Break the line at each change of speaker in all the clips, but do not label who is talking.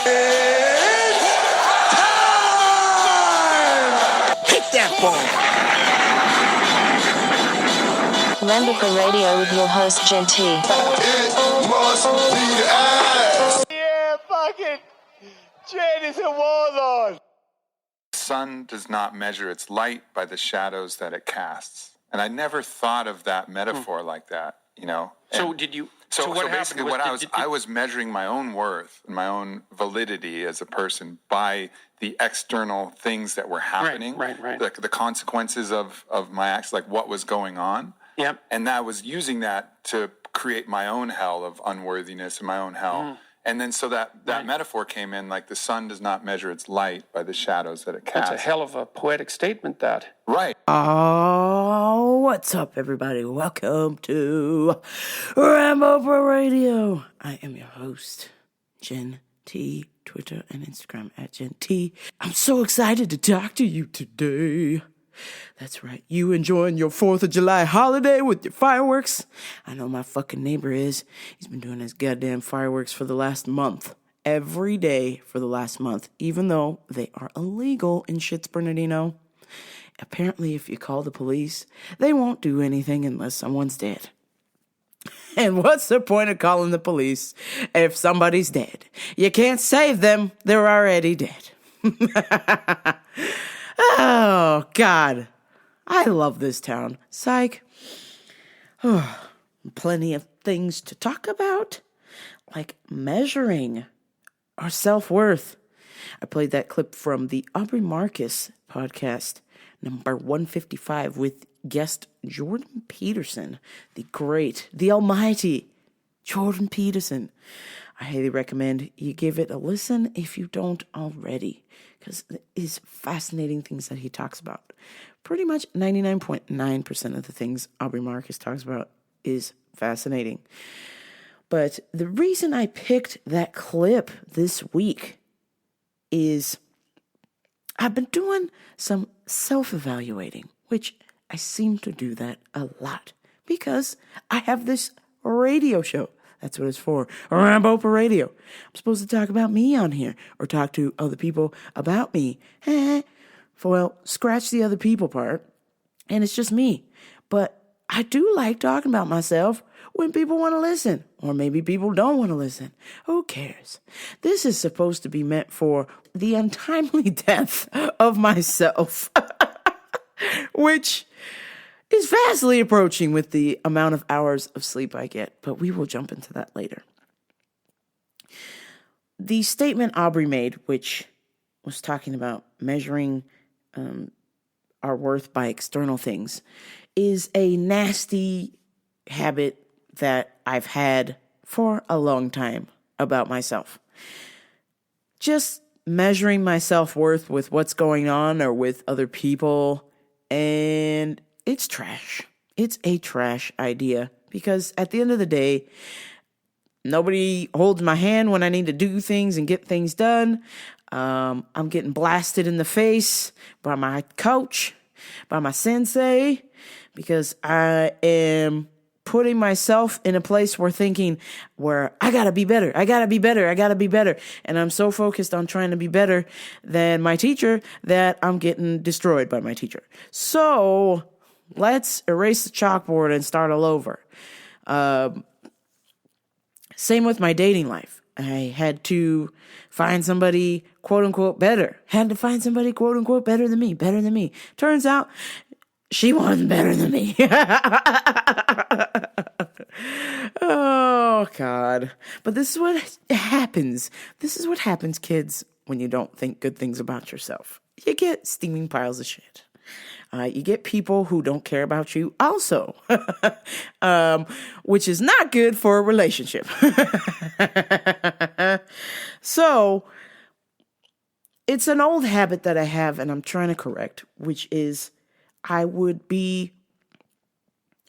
Hit that ball.
Fvck Radio with your host, Jen T.
It must be the ass.
Yeah, fucking Jen is a warlord.
The sun does not measure its light by the shadows that it casts. And I never thought of that metaphor like that, you know.
So did you?
So
what
basically,
happened?
I was measuring my own worth and my own validity as a person by the external things that were happening,
Right.
the consequences of my acts, like what was going on.
Yep.
And I was using that to create my own hell of unworthiness and my own hell. And then so that metaphor came in, like the sun does not measure its light by the shadows that it casts.
That's a hell of a poetic statement, that.
Right.
Oh, what's up, everybody? Welcome to Rambo for Radio. I am your host, Jen T. Twitter and Instagram at Jen T. I'm so excited to talk to you today. That's right, you enjoying your 4th of July holiday with your fireworks? I know my fucking neighbor is. He's been doing his goddamn fireworks for the last month. Every day for the last month, even though they are illegal in Shits Bernardino. Apparently, if you call the police, they won't do anything unless someone's dead. And what's the point of calling the police if somebody's dead? You can't save them, they're already dead. Oh, God. I love this town. Psych. Plenty of things to talk about, like measuring our self-worth. I played that clip from the Aubrey Marcus podcast, number 155, with guest Jordan Peterson, the great, the almighty Jordan Peterson. I highly recommend you give it a listen if you don't already, because it is fascinating things that he talks about. Pretty much 99.9% of the things Aubrey Marcus talks about is fascinating. But the reason I picked that clip this week is I've been doing some self-evaluating, which I seem to do that a lot because I have this radio show. That's what it's for. Rambo for Radio. I'm supposed to talk about me on here or talk to other people about me. Well, scratch the other people part, and it's just me. But I do like talking about myself when people want to listen, or maybe people don't want to listen. Who cares? This is supposed to be meant for the untimely death of myself, which is vastly approaching with the amount of hours of sleep I get, but we will jump into that later. The statement Aubrey made, which was talking about measuring our worth by external things, is a nasty habit that I've had for a long time about myself. Just measuring my self-worth with what's going on or with other people, and it's trash. It's a trash idea because at the end of the day, nobody holds my hand when I need to do things and get things done. I'm getting blasted in the face by my coach, by my sensei, because I am putting myself in a place where I gotta be better. And I'm so focused on trying to be better than my teacher that I'm getting destroyed by my teacher. So let's erase the chalkboard and start all over. Same with my dating life. I had to find somebody, quote unquote, better. Had to find somebody, quote unquote, better than me. Turns out she wasn't better than me. Oh, God. But this is what happens. This is what happens, kids, when you don't think good things about yourself. You get steaming piles of shit. You get people who don't care about you also, which is not good for a relationship. So it's an old habit that I have and I'm trying to correct, which is I would be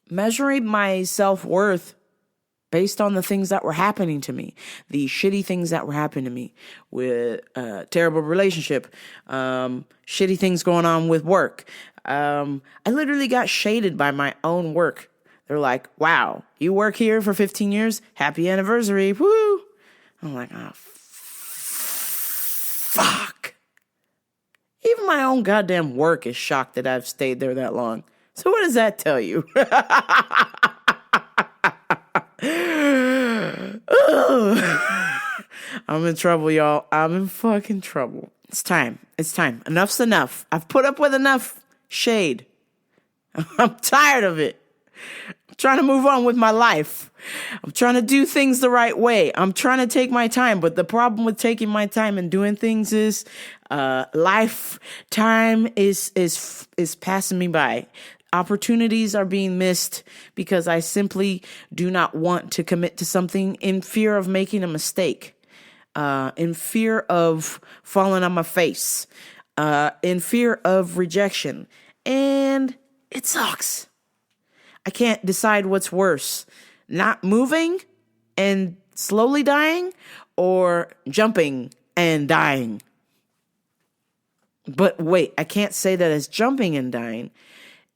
measuring my self-worth based on the things that were happening to me, the shitty things that were happening to me with a terrible relationship, shitty things going on with work. I literally got shaded by my own work. They're like, wow, you work here for 15 years? Happy anniversary. Woo! I'm like, oh, my own goddamn work is shocked that I've stayed there that long. So what does that tell you? I'm in trouble, y'all. I'm in fucking trouble. It's time. Enough's enough. I've put up with enough shade. I'm tired of it. I'm trying to move on with my life. I'm trying to do things the right way. I'm trying to take my time. But the problem with taking my time and doing things is lifetime is passing me by. Opportunities are being missed because I simply do not want to commit to something in fear of making a mistake, in fear of falling on my face, in fear of rejection. And it sucks. I can't decide what's worse, not moving and slowly dying or jumping and dying. But wait, I can't say that as jumping and dying.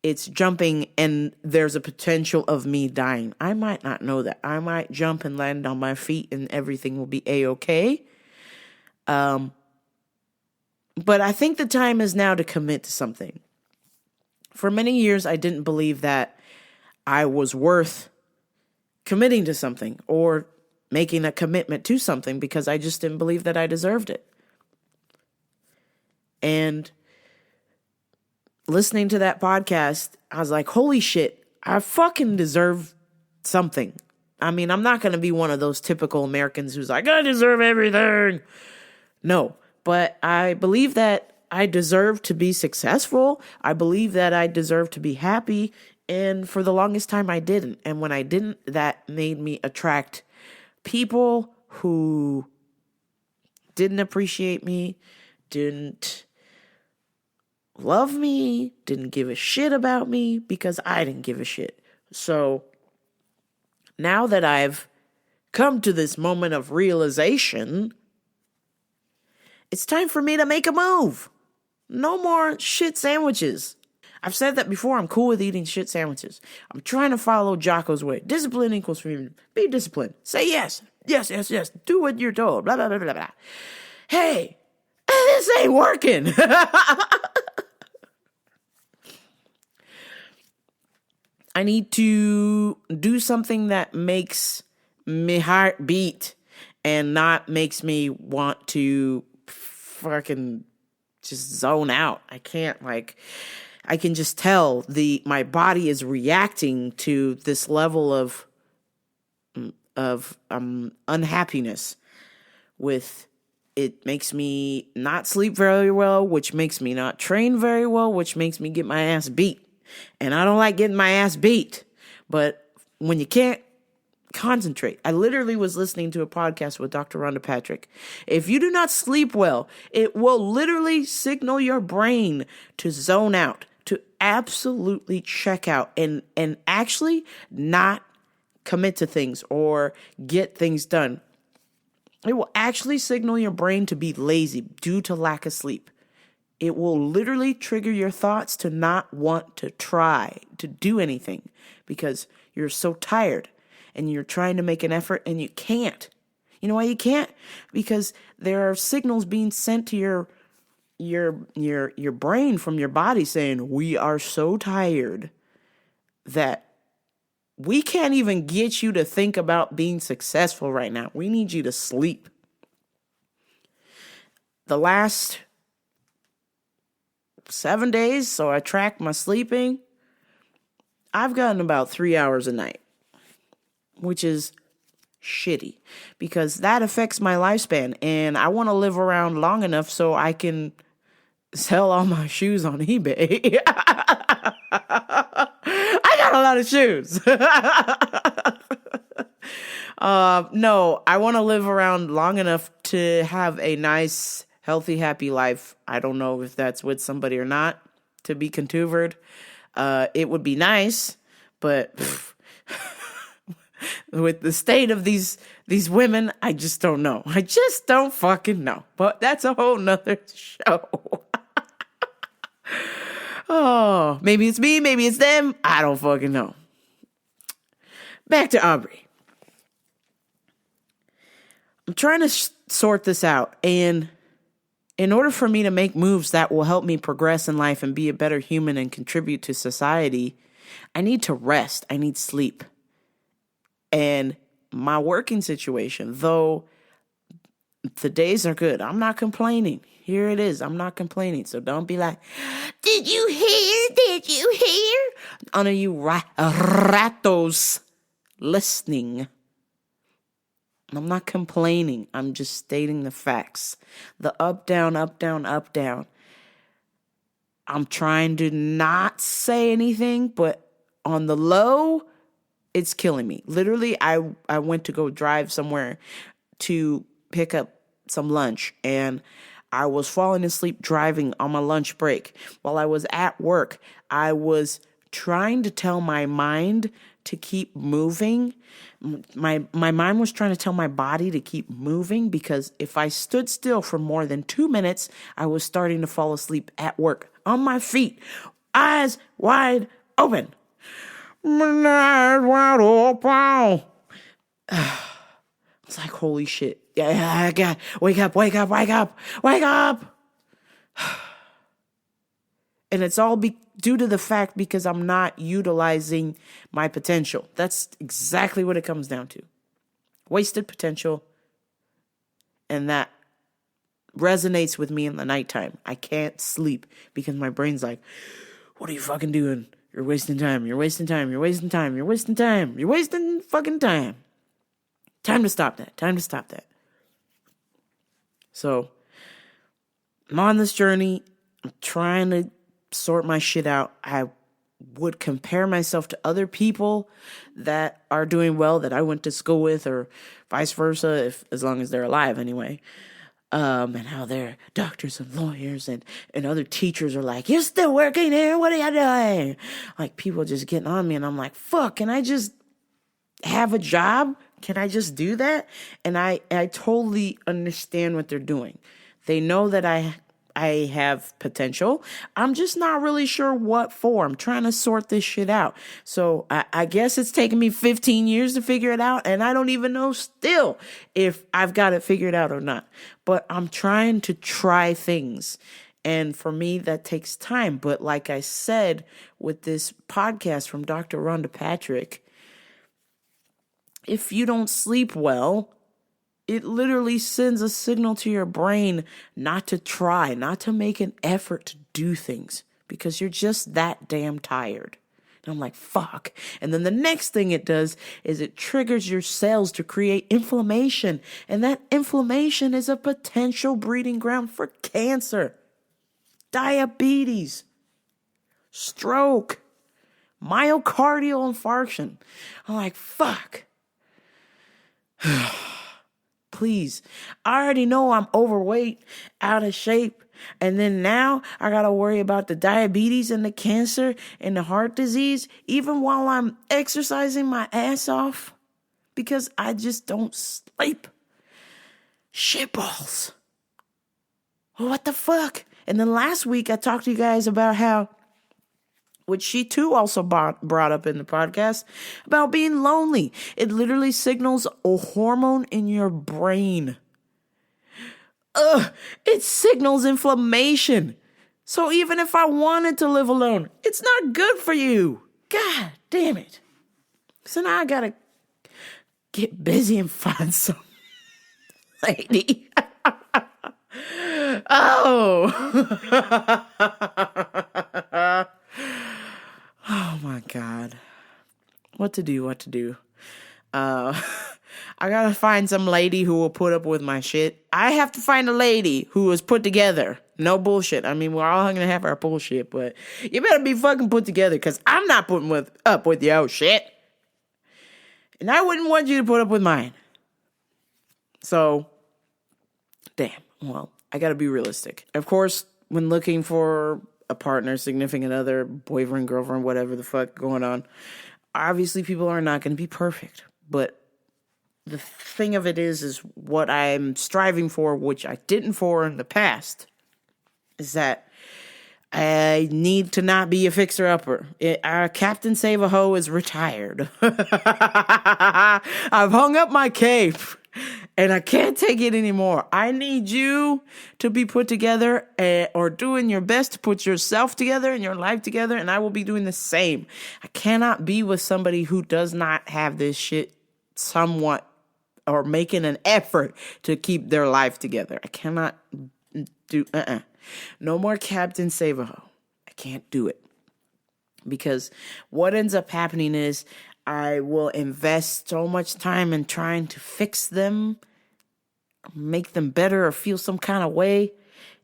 It's jumping and there's a potential of me dying. I might not know that. I might jump and land on my feet and everything will be A-okay. But I think the time is now to commit to something. For many years, I didn't believe that I was worth committing to something or making a commitment to something because I just didn't believe that I deserved it. And listening to that podcast, I was like, holy shit, I fucking deserve something. I mean, I'm not going to be one of those typical Americans who's like, I deserve everything. No, but I believe that I deserve to be successful. I believe that I deserve to be happy. And for the longest time, I didn't. And when I didn't, that made me attract people who didn't appreciate me, didn't love me, didn't give a shit about me because I didn't give a shit. So now that I've come to this moment of realization, it's time for me to make a move. No more shit sandwiches. I've said that before. I'm cool with eating shit sandwiches. I'm trying to follow Jocko's way. Discipline equals freedom. Be disciplined. Say yes. Yes, yes, yes. Do what you're told. Blah, blah, blah, blah, blah. Hey, this ain't working. I need to do something that makes me heart beat and not makes me want to fucking just zone out. I can't, I can just tell my body is reacting to this level of unhappiness with it. Makes me not sleep very well, which makes me not train very well, which makes me get my ass beat. And I don't like getting my ass beat. But when you can't concentrate, I literally was listening to a podcast with Dr. Rhonda Patrick. If you do not sleep well, it will literally signal your brain to zone out, to absolutely check out and actually not commit to things or get things done. It will actually signal your brain to be lazy due to lack of sleep. It will literally trigger your thoughts to not want to try to do anything because you're so tired and you're trying to make an effort and you can't. You know why you can't? Because there are signals being sent to your brain from your body saying, we are so tired that we can't even get you to think about being successful right now. We need you to sleep. The last 7 days, so I track my sleeping, I've gotten about 3 hours a night, which is shitty because that affects my lifespan and I want to live around long enough so I can sell all my shoes on eBay. I got a lot of shoes. No, I want to live around long enough to have a nice, healthy, happy life. I don't know if that's with somebody or not, to be contuvered. It would be nice, but with the state of these women, I just don't know. I just don't fucking know. But that's a whole nother show. Oh, maybe it's me, maybe it's them. I don't fucking know. Back to Aubrey. I'm trying to sort this out, and In order for me to make moves that will help me progress in life and be a better human and contribute to society, I need to rest. I need sleep. And my working situation, though the days are good, I'm not complaining. Here it is. I'm not complaining. So don't be like, did you hear? Did you hear? None of you ratos listening. I'm not complaining. I'm just stating the facts. The up, down, up, down, up, down. I'm trying to not say anything, but on the low, it's killing me. Literally, I went to go drive somewhere to pick up some lunch, and I was falling asleep driving on my lunch break. While I was at work, I was trying to tell my mind to keep moving. My mind was trying to tell my body to keep moving, because if I stood still for more than 2 minutes, I was starting to fall asleep at work on my feet, eyes wide open. Eyes wide open. It's like, holy shit. Yeah, God, wake up. And it's all due to the fact because I'm not utilizing my potential. That's exactly what it comes down to. Wasted potential. And that resonates with me in the nighttime. I can't sleep because my brain's like, what are you fucking doing? You're wasting time. You're wasting time. You're wasting time. You're wasting time. You're wasting fucking time. Time to stop that. Time to stop that. So, I'm on this journey. I'm trying to sort my shit out. I would compare myself to other people that are doing well, that I went to school with, or vice versa, as long as they're alive anyway. And how they're doctors and lawyers and other teachers are like, you're still working here? What are you doing? Like, people just getting on me, and I'm like, fuck, can I just have a job? Can I just do that? And I totally understand what they're doing. They know that I have potential. I'm just not really sure what for. I'm trying to sort this shit out. So I guess it's taken me 15 years to figure it out, and I don't even know still if I've got it figured out or not. But I'm trying to try things. And for me, that takes time. But like I said, with this podcast from Dr. Rhonda Patrick, if you don't sleep well, it literally sends a signal to your brain not to try, not to make an effort to do things, because you're just that damn tired. And I'm like, fuck. And then the next thing it does is it triggers your cells to create inflammation. And that inflammation is a potential breeding ground for cancer, diabetes, stroke, myocardial infarction. I'm like, fuck. Please. I already know I'm overweight, out of shape. And then now I got to worry about the diabetes and the cancer and the heart disease, even while I'm exercising my ass off, because I just don't sleep. Shitballs. What the fuck? And then last week I talked to you guys about how, which she too also brought up in the podcast, about being lonely. It literally signals a hormone in your brain. It signals inflammation. So even if I wanted to live alone, it's not good for you. God damn it. So now I gotta get busy and find some lady. Oh. Oh my God. What to do? I gotta find some lady who will put up with my shit. I have to find a lady who is put together. No bullshit. I mean, we're all gonna have our bullshit, but you better be fucking put together, because I'm not putting up with your shit. And I wouldn't want you to put up with mine. So, damn. Well, I gotta be realistic. Of course, when looking for a partner, significant other, boyfriend, girlfriend, whatever the fuck going on, obviously people are not going to be perfect. But the thing of it is what I'm striving for, which I didn't for in the past, is that I need to not be a fixer-upper. Captain Save-A-Ho is retired. I've hung up my cape, And I can't take it anymore. I need you to be put together or doing your best to put yourself together and your life together. And I will be doing the same. I cannot be with somebody who does not have this shit somewhat or making an effort to keep their life together. I cannot do, No more Captain Save-A-Ho. I can't do it. Because what ends up happening is I will invest so much time in trying to fix them, make them better or feel some kind of way.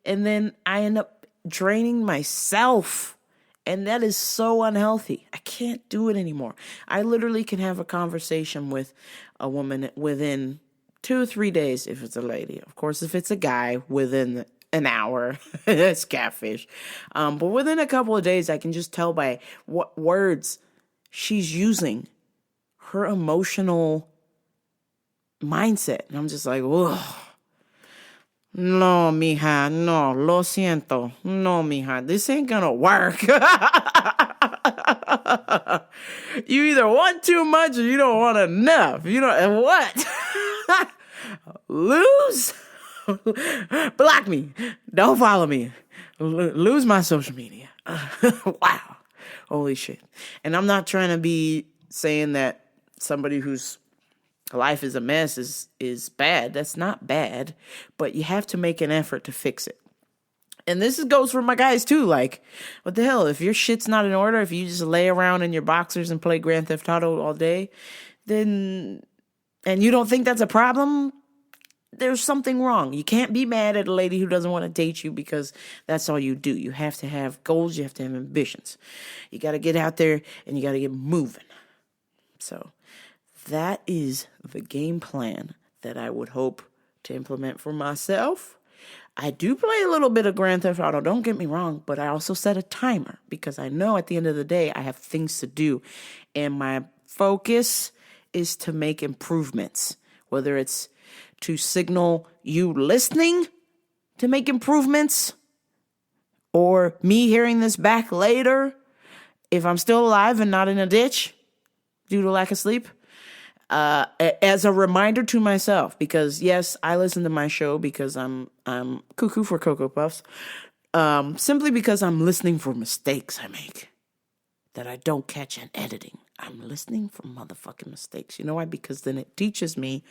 And then I end up draining myself. And that is so unhealthy. I can't do it anymore. I literally can have a conversation with a woman within 2 or 3 days if it's a lady. Of course, if it's a guy, within an hour. It's catfish. But within a couple of days, I can just tell by what words she's using, her emotional mindset. And I'm just like, ugh. No, mija, no, lo siento. No, mija, this ain't gonna work. You either want too much or you don't want enough. You know, and what? Lose? Block me. Don't follow me. Lose my social media. Wow. Holy shit. And I'm not trying to be saying that somebody whose life is a mess is bad. That's not bad. But you have to make an effort to fix it. And this goes for my guys too. Like, what the hell? If your shit's not in order, if you just lay around in your boxers and play Grand Theft Auto all day, then, and you don't think that's a problem, there's something wrong. You can't be mad at a lady who doesn't want to date you because that's all you do. You have to have goals. You have to have ambitions. You got to get out there and you got to get moving. So that is the game plan that I would hope to implement for myself. I do play a little bit of Grand Theft Auto, don't get me wrong, but I also set a timer because I know at the end of the day I have things to do. And my focus is to make improvements, whether it's to signal you listening to make improvements or me hearing this back later if I'm still alive and not in a ditch due to lack of sleep. As a reminder to myself, because yes, I listen to my show because I'm cuckoo for Cocoa Puffs, simply because I'm listening for mistakes I make that I don't catch in editing. I'm listening for motherfucking mistakes. You know why? Because then it teaches me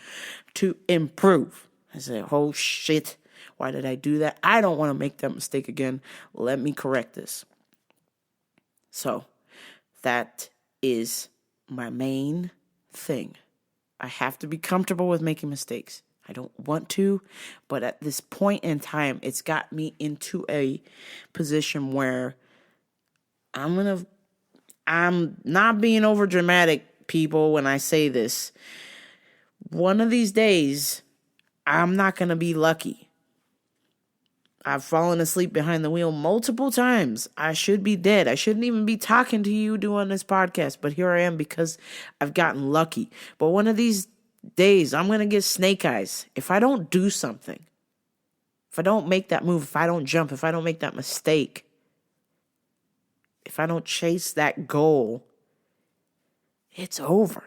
to improve. I say, oh shit, why did I do that? I don't want to make that mistake again. Let me correct this. So that is my main thing. I have to be comfortable with making mistakes. I don't want to, but at this point in time, it's got me into a position where I'm not being over dramatic, people, when I say this. One of these days, I'm not going to be lucky. I've fallen asleep behind the wheel multiple times. I should be dead. I shouldn't even be talking to you doing this podcast, but here I am because I've gotten lucky. But one of these days, I'm going to get snake eyes. If I don't do something, if I don't make that move, if I don't jump, if I don't make that mistake, if I don't chase that goal, it's over.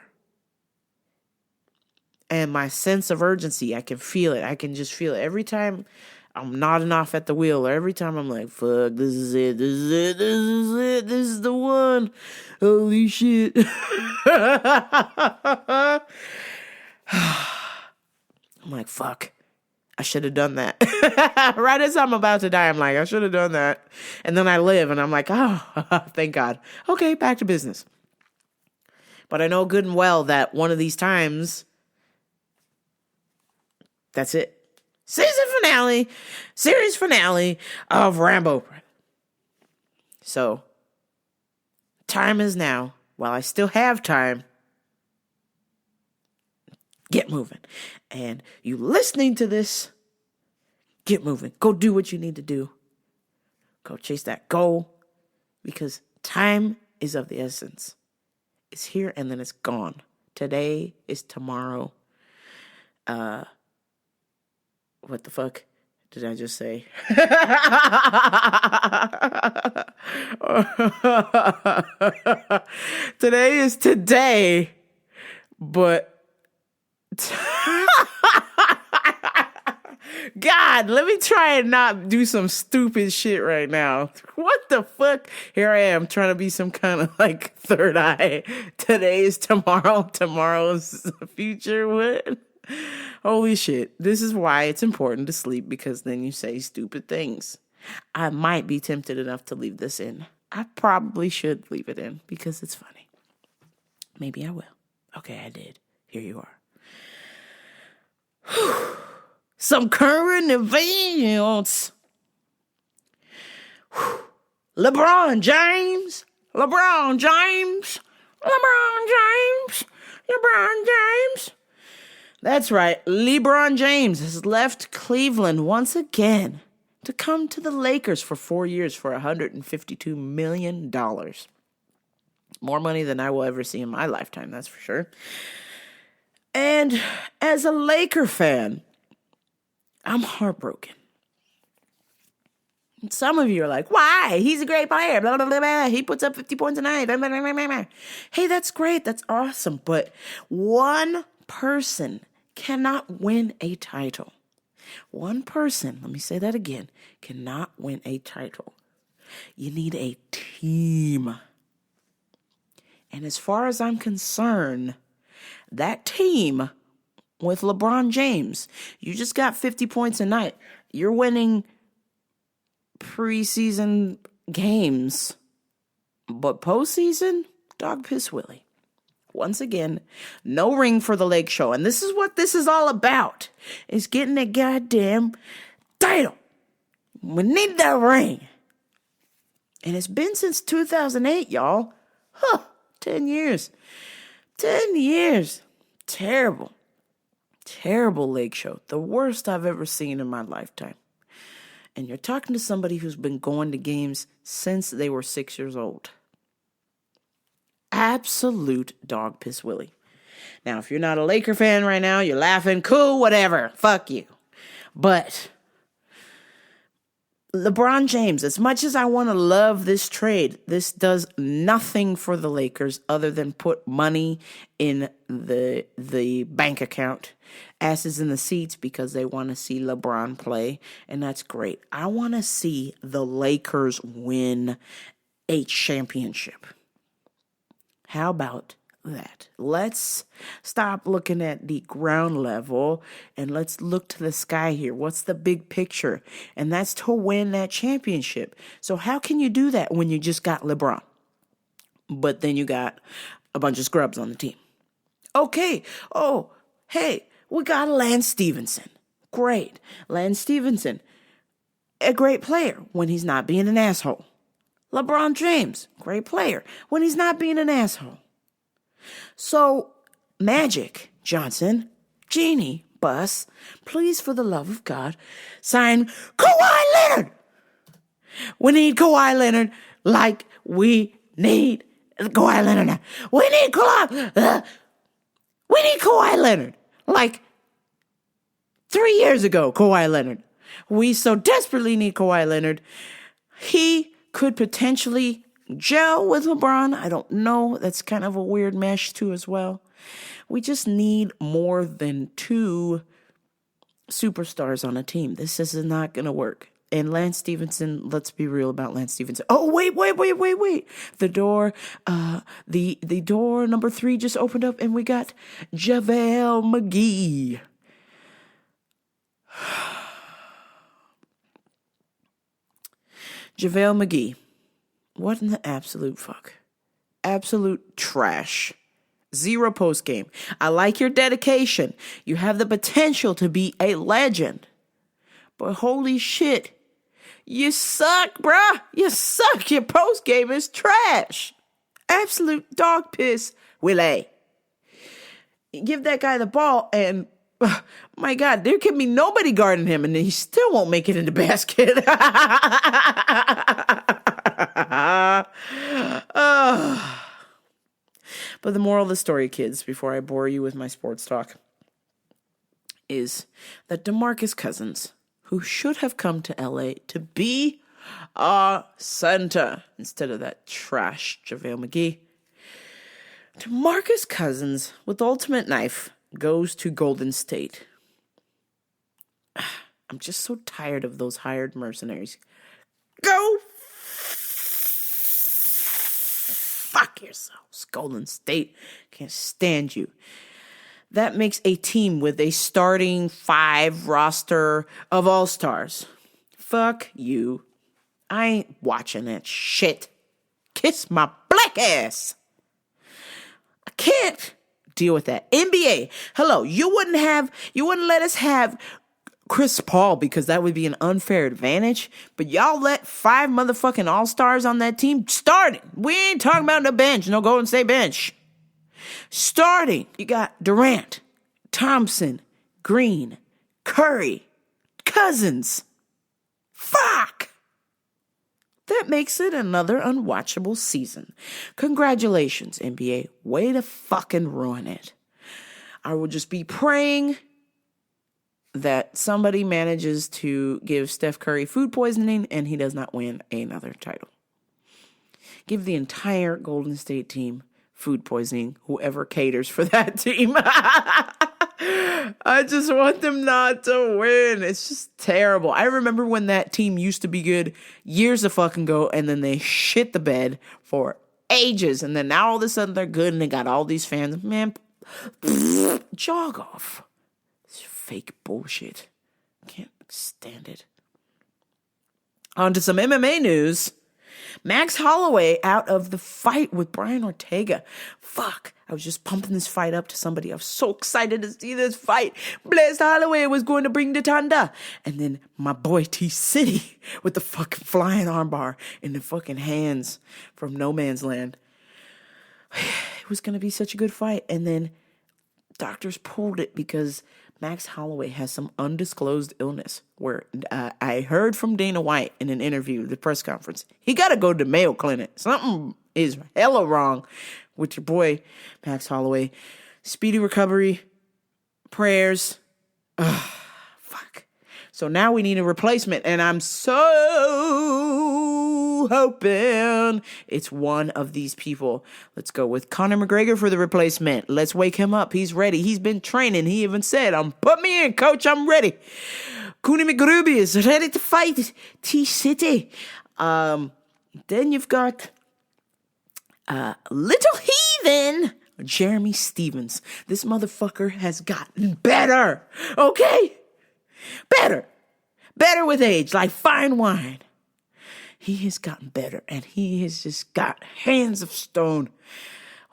And my sense of urgency, I can feel it. I can just feel it. Every time I'm nodding off at the wheel, or every time I'm like, fuck, this is it, this is it, this is it, this is the one. Holy shit. I'm like, fuck, I should have done that. Right as I'm about to die, I'm like, I should have done that. And then I live, and I'm like, oh, thank God. Okay, back to business. But I know good and well that one of these times, that's it. Series finale of Rambo. So, time is now. While I still have time, get moving. And you listening to this, get moving. Go do what you need to do. Go chase that goal. Because time is of the essence. It's here and then it's gone. Today is tomorrow. What the fuck did I just say? Today is today, but God, let me try and not do some stupid shit right now. What the fuck? Here I am trying to be some kind of like third eye. Today is tomorrow. Tomorrow's the future. What? Holy shit. This is why it's important to sleep, because then you say stupid things. I might be tempted enough to leave this in. I probably should leave it in because it's funny. Maybe I will. Okay, I did. Here you are. Whew. Some current events. Whew. LeBron James. That's right. LeBron James has left Cleveland once again to come to the Lakers for 4 years for $152 million. More money than I will ever see in my lifetime, that's for sure. And as a Laker fan, I'm heartbroken. Some of you are like, why? He's a great player. Blah, blah, blah, blah. He puts up 50 points a night. Blah, blah, blah, blah, blah. Hey, that's great. That's awesome. But one person cannot win a title. One person, let me say that again, cannot win a title. You need a team. And as far as I'm concerned, that team with LeBron James, you just got 50 points a night. You're winning preseason games. But postseason, dog piss Willie. Once again, no ring for the Lake Show. And this is what this is all about. Is getting that goddamn title. We need that ring. And it's been since 2008, y'all. 10 years. 10 years. Terrible. Terrible Lake Show. The worst I've ever seen in my lifetime. And you're talking to somebody who's been going to games since they were 6 years old. Absolute dog piss Willie. Now, if you're not a Laker fan right now, you're laughing. Cool, whatever. Fuck you. But LeBron James, as much as I want to love this trade, this does nothing for the Lakers other than put money in the bank account. Asses in the seats because they want to see LeBron play, and that's great. I want to see the Lakers win a championship. How about that? Let's stop looking at the ground level and let's look to the sky here. What's the big picture? And that's to win that championship. So how can you do that when you just got LeBron, but then you got a bunch of scrubs on the team? Okay. Oh, hey, we got Lance Stevenson. Great. Lance Stevenson, a great player when he's not being an asshole. LeBron James, great player when he's not being an asshole. So, Magic Johnson, Genie, Bus, please, for the love of God, sign Kawhi Leonard. We need Kawhi Leonard like we need Kawhi Leonard. We need Kawhi Leonard like 3 years ago, Kawhi Leonard. We so desperately need Kawhi Leonard. He could potentially gel with LeBron. I don't know. That's kind of a weird mesh too as well. We just need more than two superstars on a team. This is not going to work. And Lance Stevenson, let's be real about Lance Stevenson. Oh, wait. The door number 3 just opened up and we got JaVale McGee. JaVale McGee. What in the absolute fuck? Absolute trash. 0 post game. I like your dedication. You have the potential to be a legend. But holy shit. You suck, bruh. You suck. Your post game is trash. Absolute dog piss, Willie. Give that guy the ball and my God, there can be nobody guarding him and he still won't make it in the basket. But the moral of the story, kids, before I bore you with my sports talk, is that DeMarcus Cousins, who should have come to LA to be a center instead of that trash JaVale McGee, DeMarcus Cousins with the ultimate knife goes to Golden State. I'm just so tired of those hired mercenaries. Go fuck yourselves, Golden State. Can't stand you. That makes a team with a starting 5 roster of all-stars. Fuck you. I ain't watching that shit. Kiss my black ass. I can't deal with that. NBA. Hello, you wouldn't let us have Chris Paul because that would be an unfair advantage, but y'all let 5 motherfucking all-stars on that team starting. We ain't talking about the bench, no Golden State bench. Starting, you got Durant, Thompson, Green, Curry, Cousins. Fuck! That makes it another unwatchable season. Congratulations, NBA. Way to fucking ruin it. I will just be praying that somebody manages to give Steph Curry food poisoning and he does not win another title. Give the entire Golden State team food poisoning, whoever caters for that team. I just want them not to win. It's just terrible. I remember when that team used to be good years of fucking ago, and then they shit the bed for ages, and then now all of a sudden they're good and they got all these fans. Man, jog off. It's fake bullshit. Can't stand it. On to some MMA news. Max Holloway out of the fight with Brian Ortega. Fuck. I was just pumping this fight up to somebody. I was so excited to see this fight. Blessed Holloway was going to bring the thunder. And then my boy T-City with the fucking flying armbar in the fucking hands from no man's land. It was going to be such a good fight. And then doctors pulled it because Max Holloway has some undisclosed illness where I heard from Dana White in an interview, the press conference, he got to go to the Mayo Clinic. Something is hella wrong with your boy, Max Holloway. Speedy recovery, prayers. Fuck. So now we need a replacement, and I'm so hoping it's one of these people. Let's go with Conor McGregor for the replacement. Let's wake him up. He's ready. He's been training. He even said, put me in, coach. I'm ready. Cooney McGruby is ready to fight T-City. Then you've got Little Heathen, Jeremy Stevens. This motherfucker has gotten better. Okay? Better with age, like fine wine. He has gotten better, and he has just got hands of stone.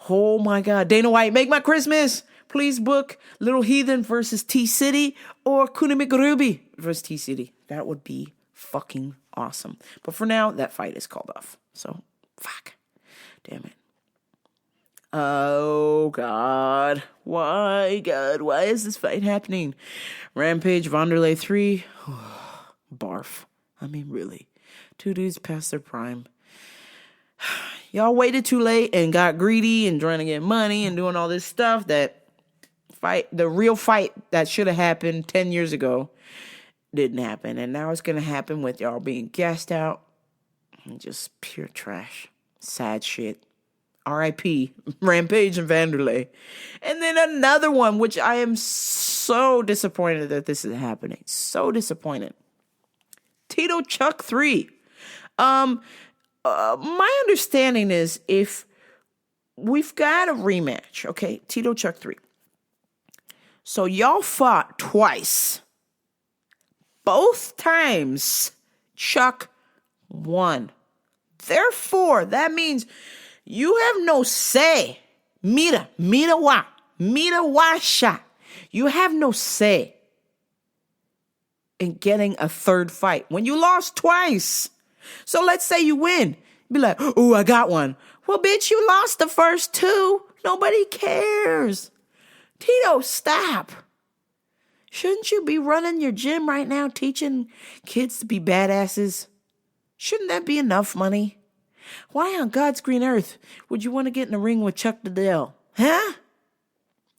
Oh my God. Dana White, make my Christmas. Please book Little Heathen versus T-City or Cooney McGruby versus T-City. That would be fucking awesome. But for now, that fight is called off. So, fuck. Damn it. Oh, God. Why, God? Why is this fight happening? Rampage, Wanderlei 3. Barf. I mean, really. 2 dudes past their prime. Y'all waited too late and got greedy and trying to get money and doing all this stuff that the real fight that should have happened 10 years ago didn't happen. And now it's going to happen with y'all being gassed out and just pure trash. Sad shit. R.I.P. Rampage and Wanderlei. And then another one, which I am so disappointed that this is happening. So disappointed. Tito Chuck 3. My understanding is if we've got a rematch, okay? Tito Chuck 3. So y'all fought twice. Both times Chuck won. Therefore, that means you have no say. Mira washa. You have no say in getting a third fight when you lost twice. So let's say you win. Be like, oh, I got one. Well, bitch, you lost the first 2. Nobody cares. Tito, stop. Shouldn't you be running your gym right now, teaching kids to be badasses? Shouldn't that be enough money? Why on God's green earth would you want to get in the ring with Chuck Liddell? Huh?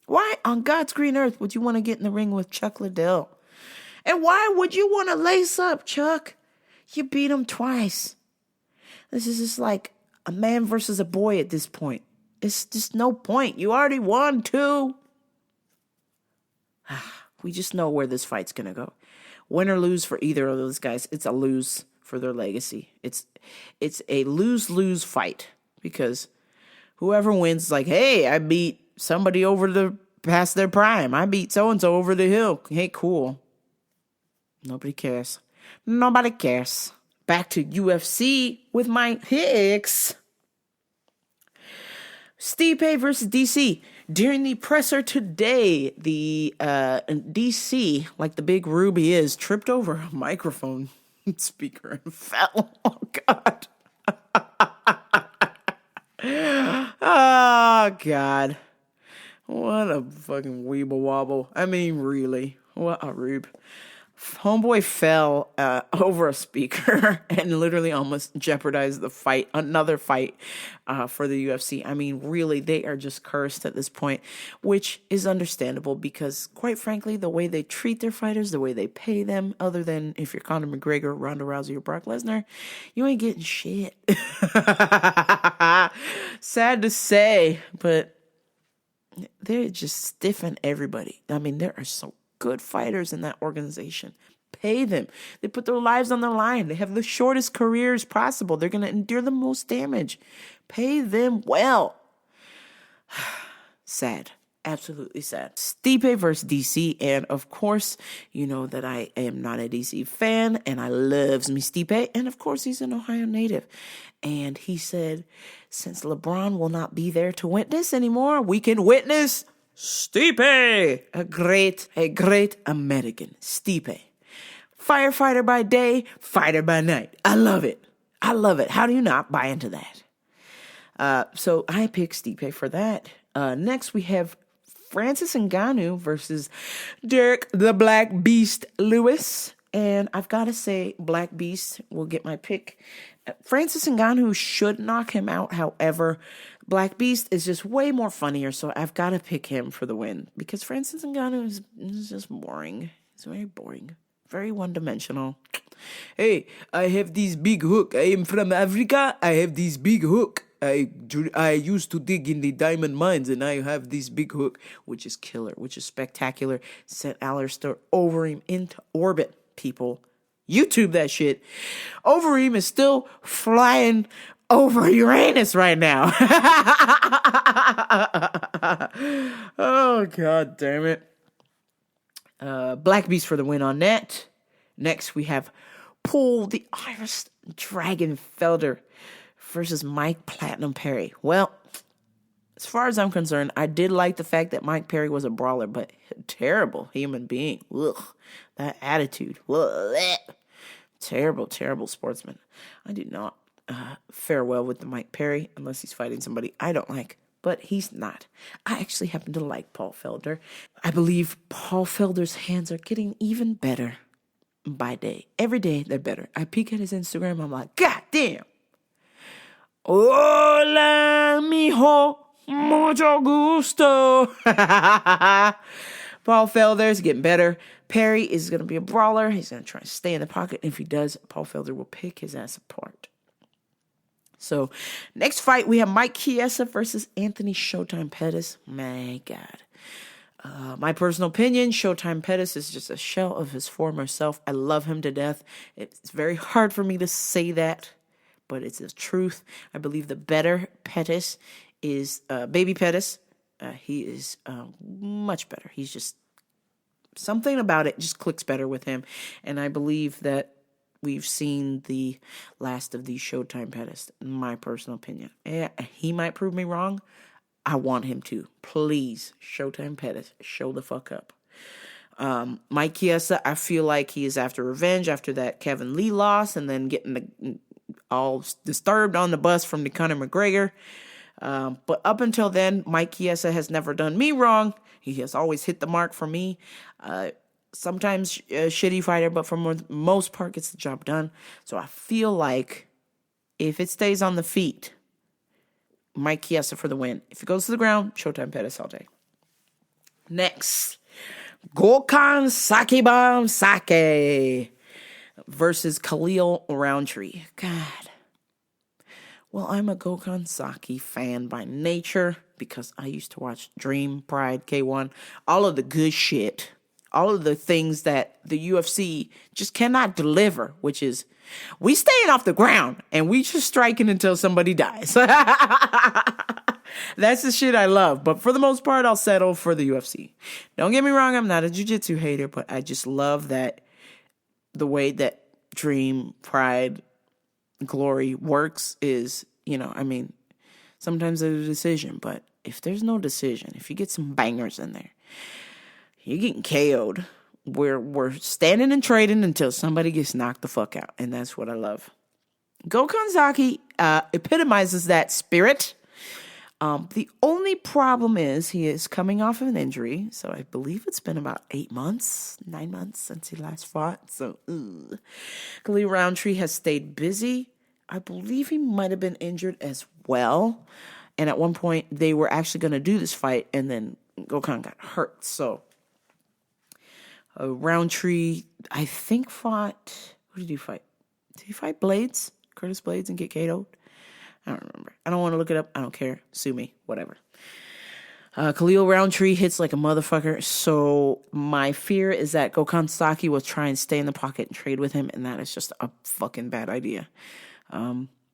Why on God's green earth would you want to get in the ring with Chuck Liddell? And why would you want to lace up, Chuck? You beat him twice. This is just like a man versus a boy at this point. It's just no point. You already won 2. We just know where this fight's going to go. Win or lose for either of those guys, it's a lose for their legacy. It's a lose-lose fight because whoever wins is like, hey, I beat somebody past their prime. I beat so-and-so over the hill. Hey, cool. Nobody cares. Nobody cares. Back to UFC with my picks. Stipe versus DC. During the presser today, the DC, like the big Ruby is, tripped over a microphone speaker and fell. Oh, God. Oh, God. What a fucking weeble wobble. I mean, really. What a rube. Homeboy fell over a speaker and literally almost jeopardized the fight, another fight for the UFC. I mean, really, they are just cursed at this point, which is understandable because, quite frankly, the way they treat their fighters, the way they pay them, other than if you're Conor McGregor, Ronda Rousey, or Brock Lesnar, you ain't getting shit. Sad to say, but they're just stiffing everybody. I mean, there are so good fighters in that organization. Pay them. They put their lives on the line. They have the shortest careers possible. They're going to endure the most damage. Pay them well. Sad. Absolutely sad. Stipe versus DC. And of course, you know that I am not a DC fan and I loves me Stipe. And of course, he's an Ohio native. And he said, since LeBron will not be there to witness anymore, we can witness Stipe, a great American. Stipe. Firefighter by day, fighter by night. I love it. How do you not buy into that? So I picked Stipe for that. Next we have Francis Ngannou versus Derek the Black Beast Lewis. And I've got to say, Black Beast will get my pick. Francis Ngannou should knock him out. However, Black Beast is just way more funnier, so I've got to pick him for the win. Because Francis Ngannou is just boring. He's very boring. Very one-dimensional. Hey, I have this big hook. I am from Africa. I have this big hook. I used to dig in the diamond mines, and I have this big hook, which is killer, which is spectacular. Sent Alistair Overeem into orbit, people. YouTube that shit. Overeem is still flying over Uranus right now. Oh, God damn it. Black Beast for the win on net. Next, we have Paul the Irish Dragon Felder versus Mike Platinum Perry. Well, as far as I'm concerned, I did like the fact that Mike Perry was a brawler, but terrible human being. Ugh, that attitude. Ugh. Terrible sportsman. I do not fare well with the Mike Perry unless he's fighting somebody I don't like. But he's not. I actually happen to like Paul Felder. I believe Paul Felder's hands are getting even better by day. Every day, they're better. I peek at his Instagram, I'm like, God damn. Hola, mijo. Mucho gusto. Paul Felder's getting better. Perry is going to be a brawler. He's going to try to stay in the pocket. If he does, Paul Felder will pick his ass apart. So, next fight, we have Mike Chiesa versus Anthony Showtime Pettis. My God. My personal opinion, Showtime Pettis is just a shell of his former self. I love him to death. It's very hard for me to say that, but it's the truth. I believe the better Pettis is Baby Pettis. He is much better. He's just, something about it just clicks better with him. And I believe that we've seen the last of these Showtime Pettis, in my personal opinion. He might prove me wrong. I want him to. Please, Showtime Pettis, show the fuck up. Mike Chiesa, I feel like he is after revenge after that Kevin Lee loss and then getting all disturbed on the bus from the Conor McGregor. But up until then, Mike Chiesa has never done me wrong. He has always hit the mark for me. Sometimes a shitty fighter, but for most part gets the job done. So I feel like if it stays on the feet, Mike Chiesa for the win. If it goes to the ground, Showtime Pettis all day. Next, Gokhan Sakibam Sake versus Khalil Roundtree. God. Well, I'm a Gokhan Saki fan by nature because I used to watch Dream, Pride, K1, all of the good shit. all of the things that the UFC just cannot deliver, which is we staying off the ground and we just striking until somebody dies. That's the shit I love. But for the most part, I'll settle for the UFC. Don't get me wrong, I'm not a jiu-jitsu hater, but I just love that the way that Dream, Pride, Glory works is, sometimes there's a decision, but if there's no decision, if you get some bangers in there, you're getting KO'd. We're standing and trading until somebody gets knocked the fuck out, and that's what I love. Gokhan Saki epitomizes that spirit. The only problem is he is coming off of an injury, so I believe it's been about 9 months since he last fought. So, Khalil Roundtree has stayed busy. I believe he might have been injured as well. And at one point, they were actually going to do this fight, and then Gokhan got hurt. So, Roundtree, I think, fought... Who did he fight? Did he fight Blades? Curtis Blades and get KO'd? I don't remember. I don't want to look it up. I don't care. Sue me. Whatever. Khalil Roundtree hits like a motherfucker. So my fear is that Gokhan Saki will try and stay in the pocket and trade with him, and that is just a fucking bad idea.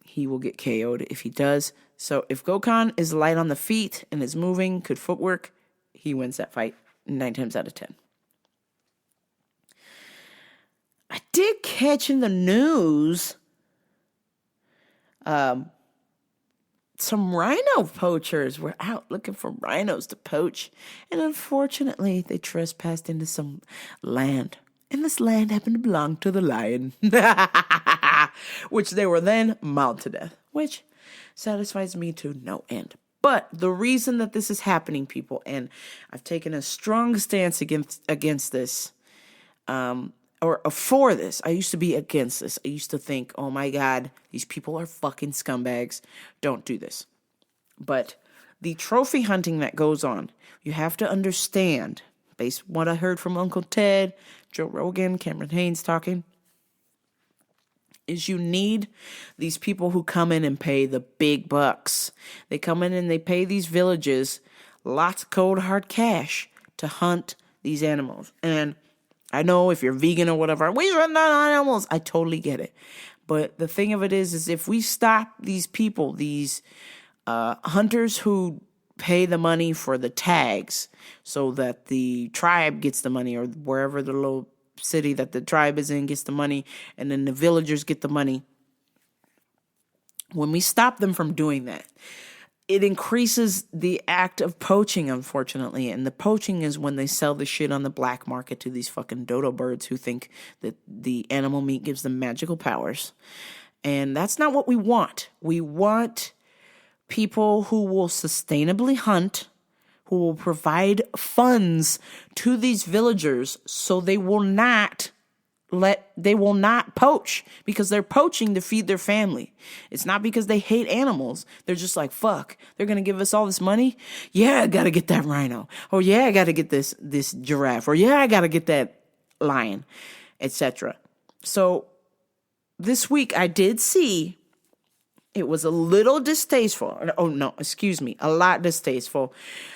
He will get KO'd if he does. So if Gokhan is light on the feet and is moving, good footwork, he wins that fight 9 times out of 10. I did catch in the news some rhino poachers were out looking for rhinos to poach, and unfortunately they trespassed into some land, and this land happened to belong to the lion, which they were then mauled to death, which satisfies me to no end. But the reason that this is happening, people, and I've taken a strong stance against this, or for this. I used to be against this. I used to think, oh my God, these people are fucking scumbags. Don't do this. But the trophy hunting that goes on, you have to understand, based on what I heard from Uncle Ted, Joe Rogan, Cameron Haynes talking, is you need these people who come in and pay the big bucks. They come in and they pay these villages lots of cold hard cash to hunt these animals. And I know if you're vegan or whatever, we run on animals. I totally get it. But the thing of it is if we stop these people, these hunters who pay the money for the tags so that the tribe gets the money, or wherever the little city that the tribe is in gets the money, and then the villagers get the money. When we stop them from doing that, it increases the act of poaching, unfortunately. And the poaching is when they sell the shit on the black market to these fucking dodo birds who think that the animal meat gives them magical powers. And that's not what we want. We want people who will sustainably hunt, who will provide funds to these villagers so they will not poach, because they're poaching to feed their family. It's not because they hate animals. They're just like, fuck, they're going to give us all this money? Yeah, I got to get that rhino. Or yeah, I got to get this giraffe. Or yeah, I got to get that lion, etc. So this week I did see it was a little distasteful. Oh, no, excuse me. A lot distasteful.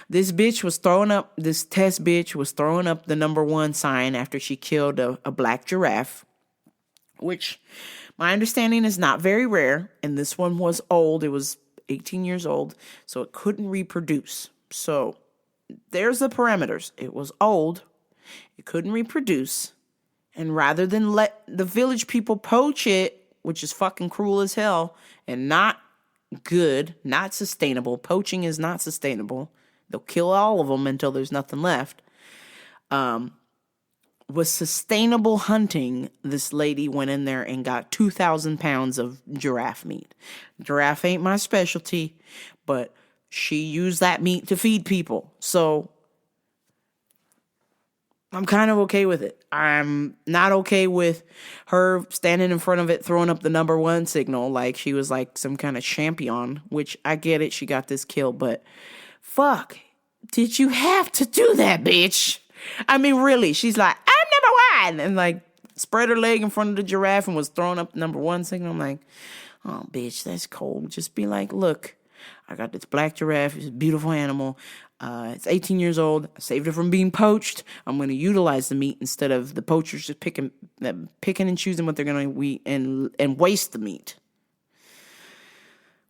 This test bitch was throwing up the #1 sign after she killed a black giraffe, which my understanding is not very rare. And this one was old. It was 18 years old, so it couldn't reproduce. So there's the parameters. It was old. It couldn't reproduce. And rather than let the village people poach it, which is fucking cruel as hell and not good, not sustainable. Poaching is not sustainable. They'll kill all of them until there's nothing left. Was sustainable hunting, this lady went in there and got 2,000 pounds of giraffe meat. Giraffe ain't my specialty, but she used that meat to feed people. So I'm kind of okay with it. I'm not okay with her standing in front of it, throwing up the #1 signal like she was like some kind of champion, which I get it. She got this kill, but fuck, did you have to do that, bitch? I mean, really, she's like, I'm #1, and like spread her leg in front of the giraffe and was throwing up the #1 signal. I'm like, oh, bitch, that's cold. Just be like, look, I got this black giraffe. It's a beautiful animal. It's 18 years old. I saved it from being poached. I'm going to utilize the meat instead of the poachers just picking and choosing what they're going to eat and waste the meat.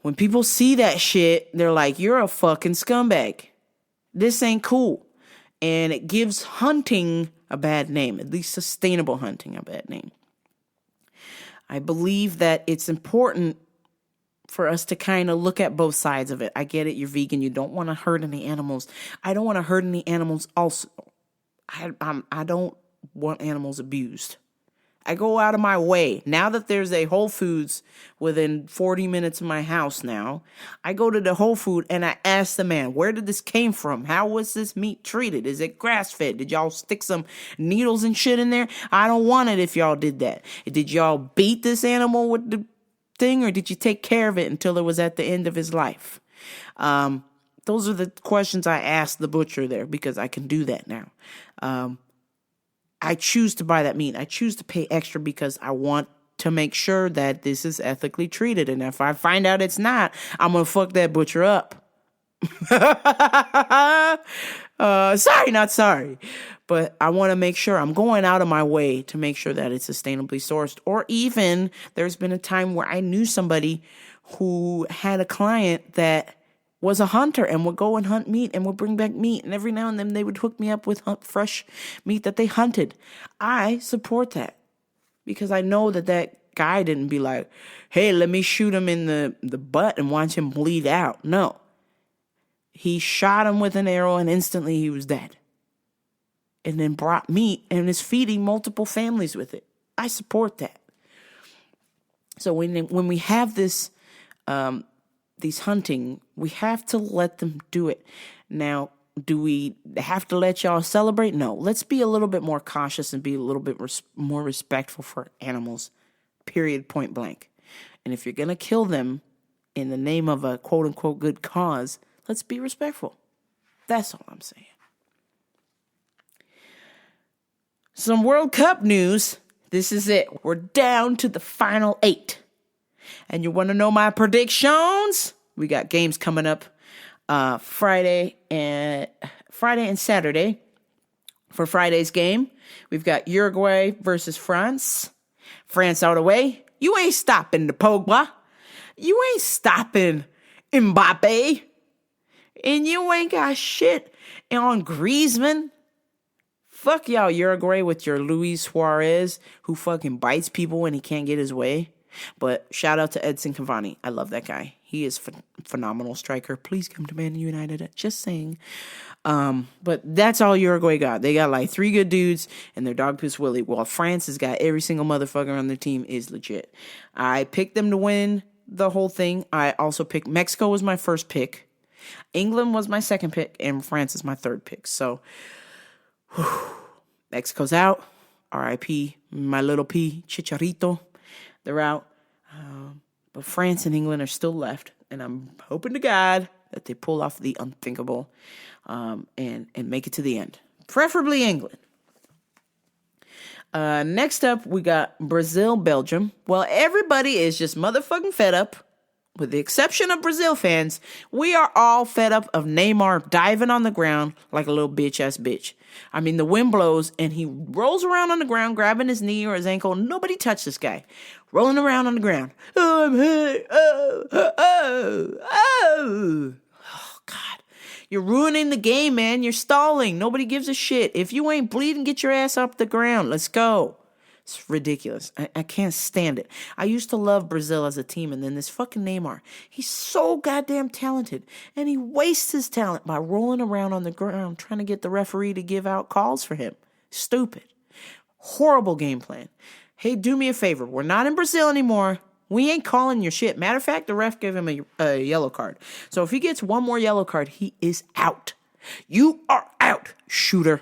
When people see that shit, they're like, you're a fucking scumbag. This ain't cool. And it gives hunting a bad name, at least sustainable hunting a bad name. I believe that it's important for us to kind of look at both sides of it. I get it, you're vegan, you don't want to hurt any animals. I don't want to hurt any animals also. I don't want animals abused. I go out of my way. Now that there's a Whole Foods within 40 minutes of my house now, I go to the Whole Food and I ask the man, where did this came from? How was this meat treated? Is it grass-fed? Did y'all stick some needles and shit in there? I don't want it if y'all did that. Did y'all beat this animal with the thing, or did you take care of it until it was at the end of his life? Those are the questions I asked the butcher there, because I can do that now. I choose to buy that meat. I choose to pay extra because I want to make sure that this is ethically treated. And if I find out it's not, I'm going to fuck that butcher up. Sorry, not sorry. But I want to make sure I'm going out of my way to make sure that it's sustainably sourced. Or even there's been a time where I knew somebody who had a client that was a hunter and would go and hunt meat and would bring back meat. And every now and then they would hook me up with fresh meat that they hunted. I support that because I know that guy didn't be like, hey, let me shoot him in the butt and watch him bleed out. No. He shot him with an arrow and instantly he was dead. And then brought meat and is feeding multiple families with it. I support that. So when we have these hunting, we have to let them do it. Now, do we have to let y'all celebrate? No. Let's be a little bit more cautious and be a little bit more respectful for animals. Period. Point blank. And if you're going to kill them in the name of a quote unquote good cause, let's be respectful. That's all I'm saying. Some World Cup news. This is it. We're down to the final 8. And you want to know my predictions? We got games coming up Friday and Saturday. For Friday's game, we've got Uruguay versus France. France out of the way. You ain't stopping the Pogba. You ain't stopping Mbappe. And you ain't got shit on Griezmann. Fuck y'all, Uruguay, with your Luis Suarez, who fucking bites people when he can't get his way. But shout out to Edson Cavani. I love that guy. He is phenomenal striker. Please come to Man United. Just saying. But that's all Uruguay got. They got like 3 good dudes and their dog Piss Willie. While France has got every single motherfucker on their team is legit. I picked them to win the whole thing. I also picked Mexico was my first pick. England was my second pick. And France is my third pick. So, Mexico's out. R.I.P. my little P. Chicharito. They're out. But France and England are still left. And I'm hoping to God that they pull off the unthinkable and make it to the end. Preferably England. Next up, we got Brazil, Belgium. Well, everybody is just motherfucking fed up. With the exception of Brazil fans, we are all fed up of Neymar diving on the ground like a little bitch-ass bitch. I mean, the wind blows, and he rolls around on the ground, grabbing his knee or his ankle. Nobody touched this guy. Rolling around on the ground. Oh, I'm hurt. Oh, God. You're ruining the game, man. You're stalling. Nobody gives a shit. If you ain't bleeding, get your ass off the ground. Let's go. It's ridiculous. I can't stand it. I used to love Brazil as a team, and then this fucking Neymar. He's so goddamn talented, and he wastes his talent by rolling around on the ground trying to get the referee to give out calls for him. Stupid. Horrible game plan. Hey, do me a favor. We're not in Brazil anymore. We ain't calling your shit. Matter of fact, the ref gave him a yellow card. So if he gets one more yellow card, he is out. You are out, shooter.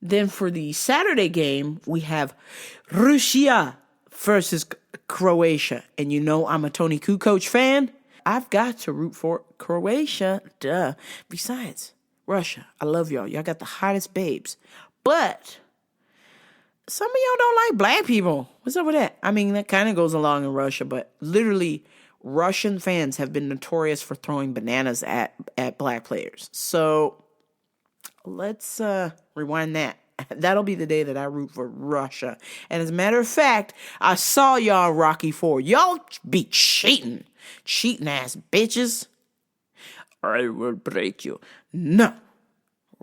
Then for the Saturday game, we have Russia versus Croatia. And you know I'm a Tony Kukoc fan. I've got to root for Croatia. Duh. Besides, Russia, I love y'all. Y'all got the hottest babes. But some of y'all don't like black people. What's up with that? I mean, that kind of goes along in Russia, but literally Russian fans have been notorious for throwing bananas at black players. So let's rewind that. That'll be the day that I root for Russia. And as a matter of fact, I saw y'all in Rocky IV. Y'all be cheating. Cheating ass bitches. I will break you. No.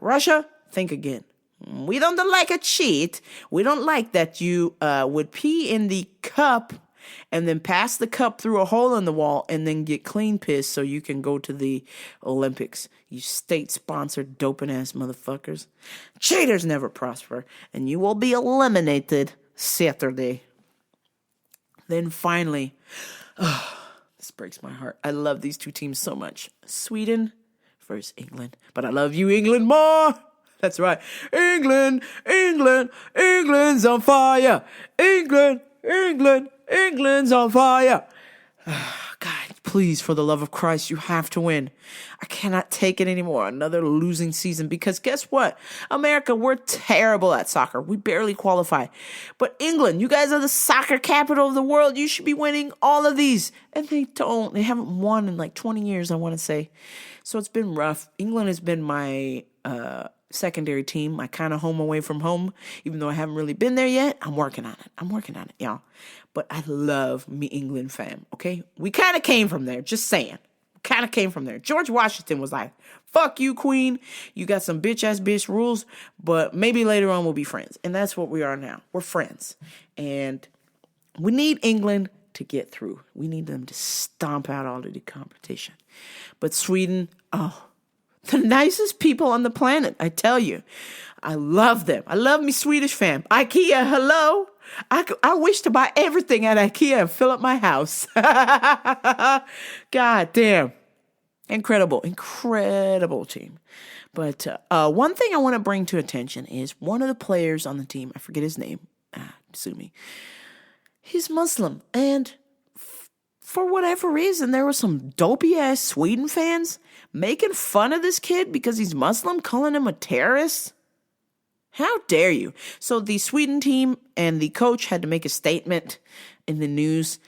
Russia, think again. We don't like a cheat. We don't like that you would pee in the cup and then pass the cup through a hole in the wall and then get clean pissed so you can go to the Olympics. You state-sponsored doping-ass motherfuckers. Cheaters never prosper, and you will be eliminated Saturday. Then finally, this breaks my heart. I love these two teams so much. Sweden versus England. But I love you, England, more. That's right. England, England, England's on fire. England, England, England's on fire. God, please, for the love of Christ, you have to win. I cannot take it anymore. Another losing season. Because guess what? America, we're terrible at soccer. We barely qualify. But England, you guys are the soccer capital of the world. You should be winning all of these. And they don't. They haven't won in like 20 years, I want to say. So it's been rough. England has been my secondary team. My kind of home away from home. Even though I haven't really been there yet, I'm working on it, y'all. But I love me England fam, okay? We kind of came from there, just saying. Kind of came from there. George Washington was like, fuck you, queen. You got some bitch-ass bitch rules, but maybe later on we'll be friends. And that's what we are now. We're friends. And we need England to get through. We need them to stomp out all of the competition. But Sweden, the nicest people on the planet, I tell you. I love them. I love me Swedish fam. IKEA, hello. I wish to buy everything at IKEA and fill up my house. God damn. Incredible team. But one thing I want to bring to attention is one of the players on the team, I forget his name, sue me, he's Muslim. And for whatever reason, there were some dopey-ass Sweden fans making fun of this kid because he's Muslim, calling him a terrorist. How dare you? So the Sweden team and the coach had to make a statement in the news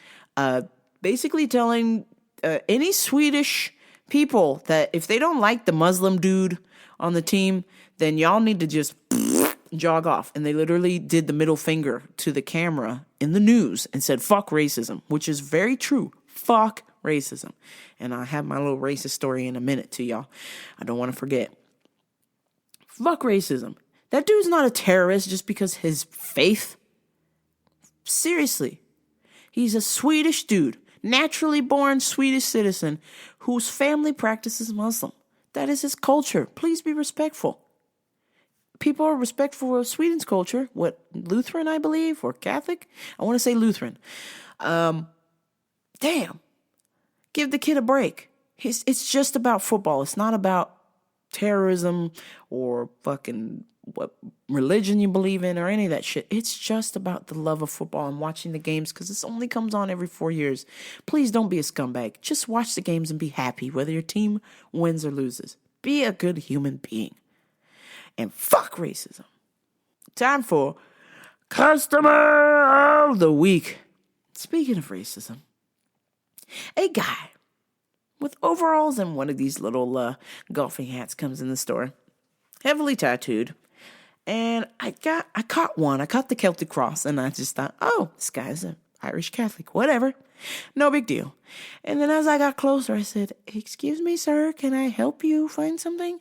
basically telling any Swedish people that if they don't like the Muslim dude on the team, then y'all need to just jog off. And they literally did the middle finger to the camera in the news and said, fuck racism, which is very true. Fuck racism. And I'll have my little racist story in a minute to y'all. I don't want to forget. Fuck racism. That dude's not a terrorist just because his faith. Seriously. He's a Swedish dude, naturally born Swedish citizen whose family practices Muslim. That is his culture. Please be respectful. People are respectful of Sweden's culture. What, Lutheran, I believe, or Catholic? I want to say Lutheran. Damn. Give the kid a break. It's just about football. It's not about terrorism or fucking what religion you believe in or any of that shit. It's just about the love of football and watching the games because this only comes on every 4 years. Please don't be a scumbag. Just watch the games and be happy whether your team wins or loses. Be a good human being. And fuck racism. Time for Customer of the Week. Speaking of racism, a guy with overalls and one of these little golfing hats comes in the store, heavily tattooed. And I caught one. I caught the Celtic cross, and I just thought, oh, this guy's an Irish Catholic. Whatever. No big deal. And then as I got closer, I said, excuse me, sir, can I help you find something?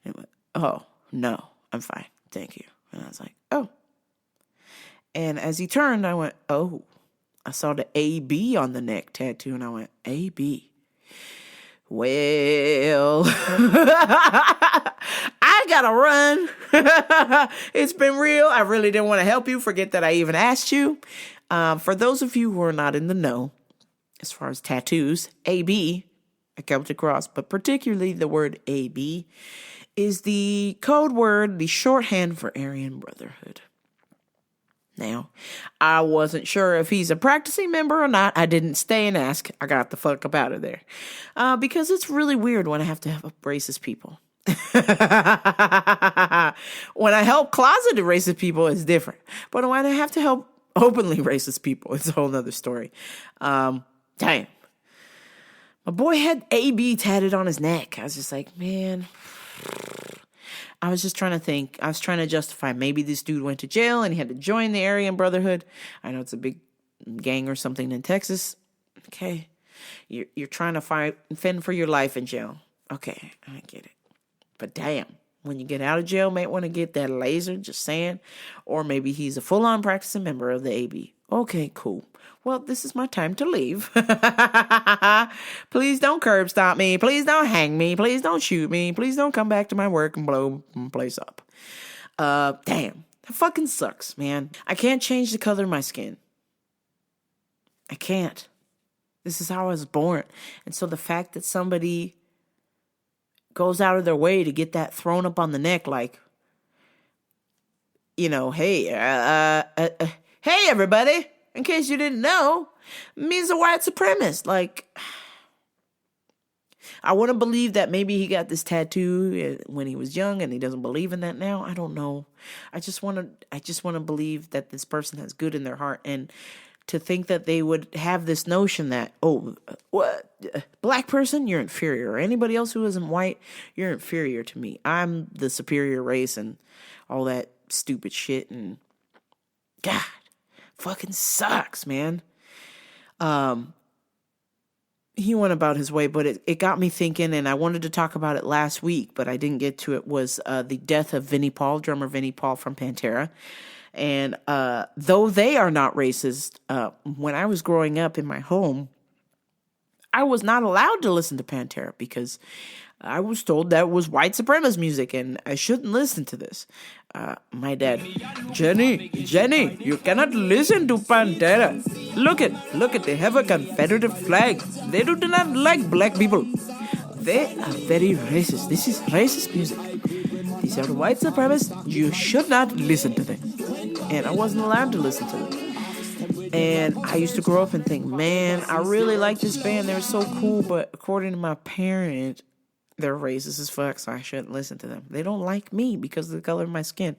And he went, oh, no, I'm fine. Thank you. And I was like, oh. And as he turned, I went, oh. I saw the AB on the neck tattoo, and I went, AB. Well, I gotta run. It's been real. I really didn't want to help you. Forget that I even asked you. For those of you who are not in the know, as far as tattoos, AB, a Celtic cross, but particularly the word AB, is the code word, the shorthand for Aryan Brotherhood. Now, I wasn't sure if he's a practicing member or not. I didn't stay and ask. I got the fuck up out of there. Because it's really weird when I have to help racist people. When I help closeted racist people, it's different. But when I have to help openly racist people, it's a whole nother story. Damn. My boy had AB tatted on his neck. I was just like, man. I was just trying to think. I was trying to justify. Maybe this dude went to jail and he had to join the Aryan Brotherhood. I know it's a big gang or something in Texas. Okay. You're trying to fend for your life in jail. Okay, I get it. But damn, when you get out of jail, might want to get that laser, just saying. Or maybe he's a full-on practicing member of the AB. Okay, cool. Well, this is my time to leave. Please don't curb stop me. Please don't hang me. Please don't shoot me. Please don't come back to my work and blow my place up. Damn. That fucking sucks, man. I can't change the color of my skin. I can't. This is how I was born. And so the fact that somebody goes out of their way to get that thrown up on the neck, like, you know, hey, hey, everybody, in case you didn't know, means a white supremacist. Like, I want to believe that maybe he got this tattoo when he was young and he doesn't believe in that now. I don't know. I just want to believe that this person has good in their heart, and to think that they would have this notion that, black person, you're inferior. Or anybody else who isn't white, you're inferior to me. I'm the superior race and all that stupid shit. And God, fucking sucks, man. He went about his way, but it got me thinking, and I wanted to talk about it last week, but I didn't get to it, was the death of Vinnie Paul, drummer Vinnie Paul from Pantera. And though they are not racist, when I was growing up in my home, I was not allowed to listen to Pantera because I was told that was white supremacist music and I shouldn't listen to this. My dad, Jenny, you cannot listen to Pantera. Look at, they have a Confederate flag. They do not like black people. They are very racist. This is racist music. These are white supremacists. You should not listen to them. And I wasn't allowed to listen to them. And I used to grow up and think, man, I really like this band. They're so cool. But according to my parent, they're racist as fuck, so I shouldn't listen to them. They don't like me because of the color of my skin.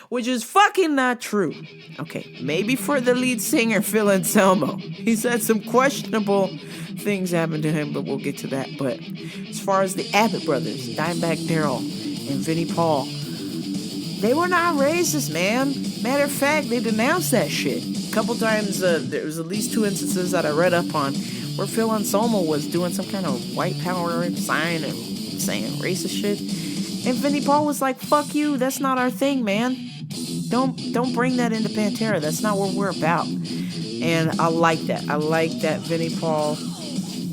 Which is fucking not true. Okay, maybe for the lead singer, Phil Anselmo. He's had some questionable things happen to him, but we'll get to that. But as far as the Abbott brothers, Dimebag Darrell and Vinnie Paul, they were not racist, man. Matter of fact, they denounced that shit. A couple times, there was at least 2 instances that I read up on where Phil Anselmo was doing some kind of white power sign and saying racist shit. And Vinnie Paul was like, fuck you, that's not our thing, man. Don't bring that into Pantera. That's not what we're about. And I like that. I like that Vinnie Paul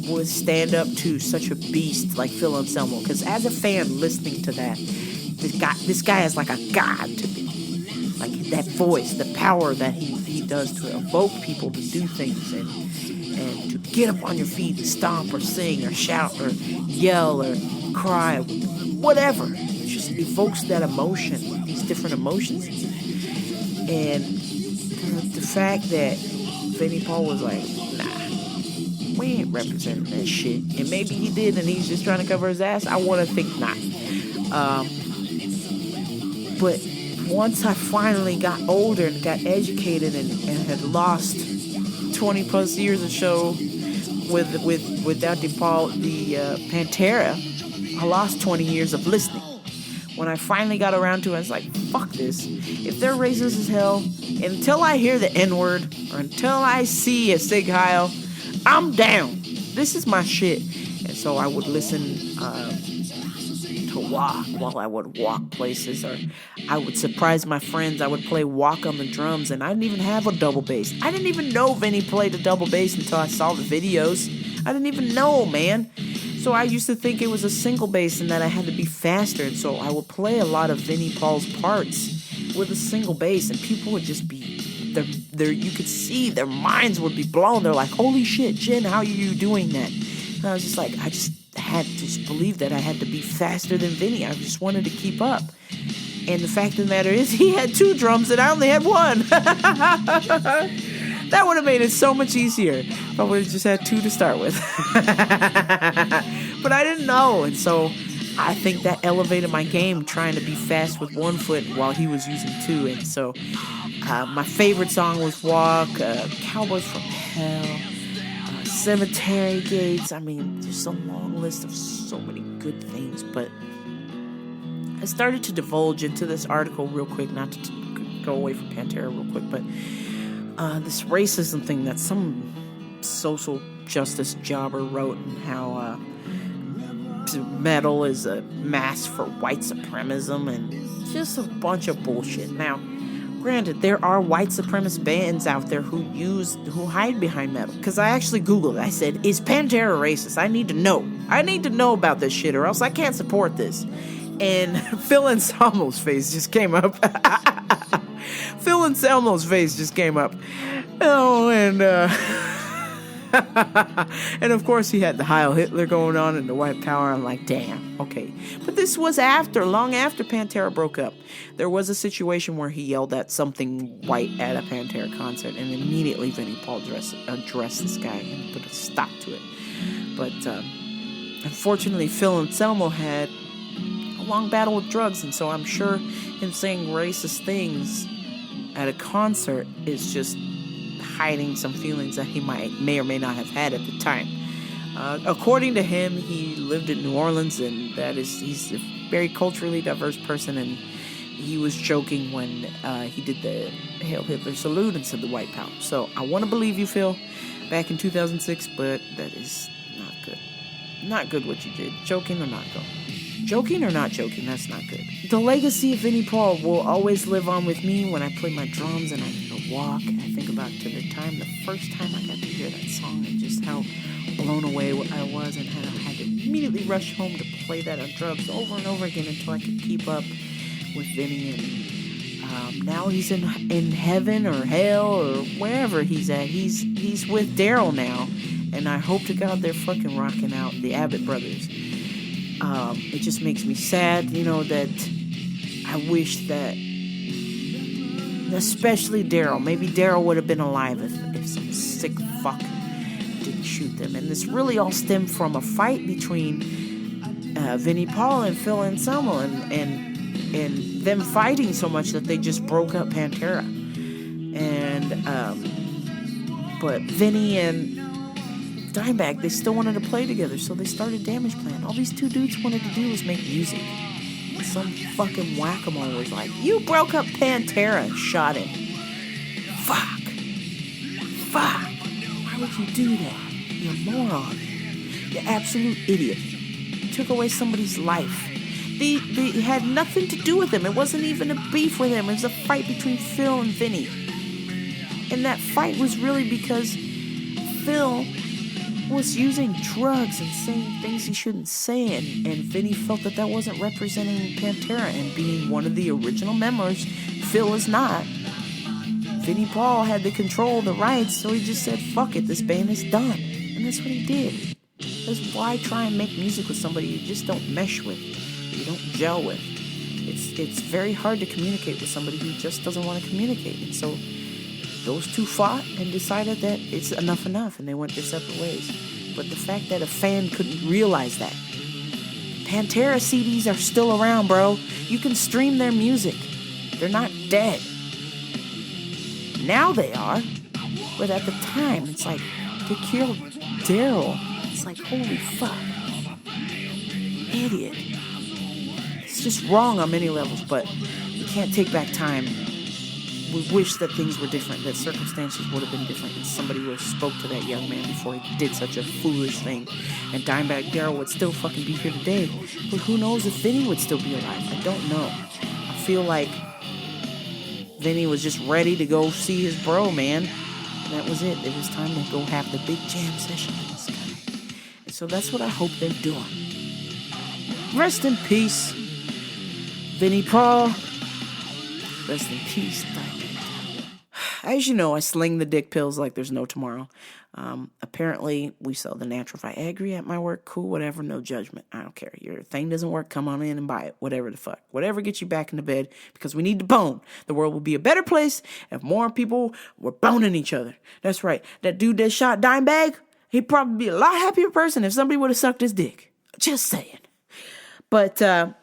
would stand up to such a beast like Phil Anselmo. Because as a fan listening to that, this guy is like a god to me. Like that voice, the power that he does to evoke people to do things and to get up on your feet and stomp or sing or shout or yell or cry, whatever. It just evokes that emotion, these different emotions. And the fact that Vinnie Paul was like, nah, we ain't representing that shit. And maybe he did and he's just trying to cover his ass. I want to think not. But once I finally got older and got educated and had lost 20 plus years of show with Dr. Paul, the Pantera, I lost 20 years of listening. When I finally got around to it, I was like, fuck this. If they're racist as hell, until I hear the N-word or until I see a Sig Heil, I'm down. This is my shit. And so I would listen to Walk while I would walk places, or I would surprise my friends. I would play Walk on the drums, and I didn't even have a double bass. I didn't even know Vinnie played a double bass until I saw the videos. I didn't even know, man. So I used to think it was a single bass and that I had to be faster, and so I would play a lot of Vinnie Paul's parts with a single bass, and people would just be, you could see their minds would be blown. They're like, holy shit, Jen, how are you doing that? And I was just like, I just had to believe that I had to be faster than Vinnie. I just wanted to keep up. And the fact of the matter is, he had 2 drums and I only had 1. That would have made it so much easier if I would have just had 2 to start with. But I didn't know, and so I think that elevated my game, trying to be fast with 1 foot while he was using 2. And so my favorite song was Walk, Cowboys from Hell, cemetery gates. I mean, there's a long list of so many good things, but I started to divulge into this article real quick, not to go away from Pantera real quick, but this racism thing that some social justice jobber wrote, and how metal is a mask for white supremacism, and just a bunch of bullshit. Now, granted, there are white supremacist bands out there who hide behind metal. Because I actually Googled it. I said, is Pantera racist? I need to know. I need to know about this shit, or else I can't support this. And Phil Anselmo's face just came up. Phil Anselmo's face just came up. Oh, and and of course he had the Heil Hitler going on and the white power. I'm like, damn, okay. But this was long after Pantera broke up. There was a situation where he yelled at something white at a Pantera concert, and immediately Vinnie Paul addressed this guy and put a stop to it. But unfortunately, Phil Anselmo had a long battle with drugs, and so I'm sure him saying racist things at a concert is just hiding some feelings that he may or may not have had at the time. According to him, he lived in New Orleans, and he's a very culturally diverse person, and he was joking when he did the Hail Hitler salute and said the white power. So I want to believe you, Phil, back in 2006, but that is not good. Not good what you did. Joking or not joking or not joking, that's not good. The legacy of Vinnie Paul will always live on with me when I play my drums and I walk, and I think about the first time I got to hear that song, and just how blown away I was, and how I had to immediately rush home to play that on drums over and over again until I could keep up with Vinnie. And now he's in heaven or hell or wherever he's at. He's with Daryl now, and I hope to God they're fucking rocking out, the Abbott brothers. It just makes me sad, that I wish that, especially Daryl. Maybe Daryl would have been alive if some sick fuck didn't shoot them. And this really all stemmed from a fight between Vinnie Paul and Phil Anselmo, and them fighting so much that they just broke up Pantera. And but Vinnie and Dimebag, they still wanted to play together, so they started Damage Plan. All these two dudes wanted to do was make music. And some fucking whack-a-mole was like, you broke up Pantera, and shot him. Fuck. Why would you do that? You moron. You absolute idiot. You took away somebody's life. They had nothing to do with him. It wasn't even a beef with him. It was a fight between Phil and Vinnie. And that fight was really because Phil was using drugs and saying things he shouldn't say, and Vinnie felt that wasn't representing Pantera, and being one of the original members, Phil is not. Vinnie Paul had the control, the rights, so he just said, fuck it, this band is done. And that's what he did. Because why try and make music with somebody you just don't mesh with, you don't gel with? It's very hard to communicate with somebody who just doesn't want to communicate. And so those two fought and decided that it's enough, and they went their separate ways. But the fact that a fan couldn't realize that. Pantera CDs are still around, bro. You can stream their music. They're not dead. Now they are. But at the time, it's like, they killed Daryl. It's like, holy fuck. Idiot. It's just wrong on many levels, but you can't take back time. We wish that things were different, that circumstances would have been different, and somebody would have spoke to that young man before he did such a foolish thing. And Dimebag Daryl would still fucking be here today. But who knows if Vinnie would still be alive? I don't know. I feel like Vinnie was just ready to go see his bro, man. And that was it. It was time to go have the big jam session with this guy. And so that's what I hope they're doing. Rest in peace, Vinnie Paul. Rest in peace, Dimebag. As you know, I sling the dick pills like there's no tomorrow. Apparently, we sell the natural Viagra at my work. Cool, whatever, no judgment. I don't care. Your thing doesn't work, come on in and buy it. Whatever the fuck. Whatever gets you back into bed, because we need to bone. The world will be a better place if more people were boning each other. That's right. That dude that shot Dimebag, he'd probably be a lot happier person if somebody would have sucked his dick. Just saying. But I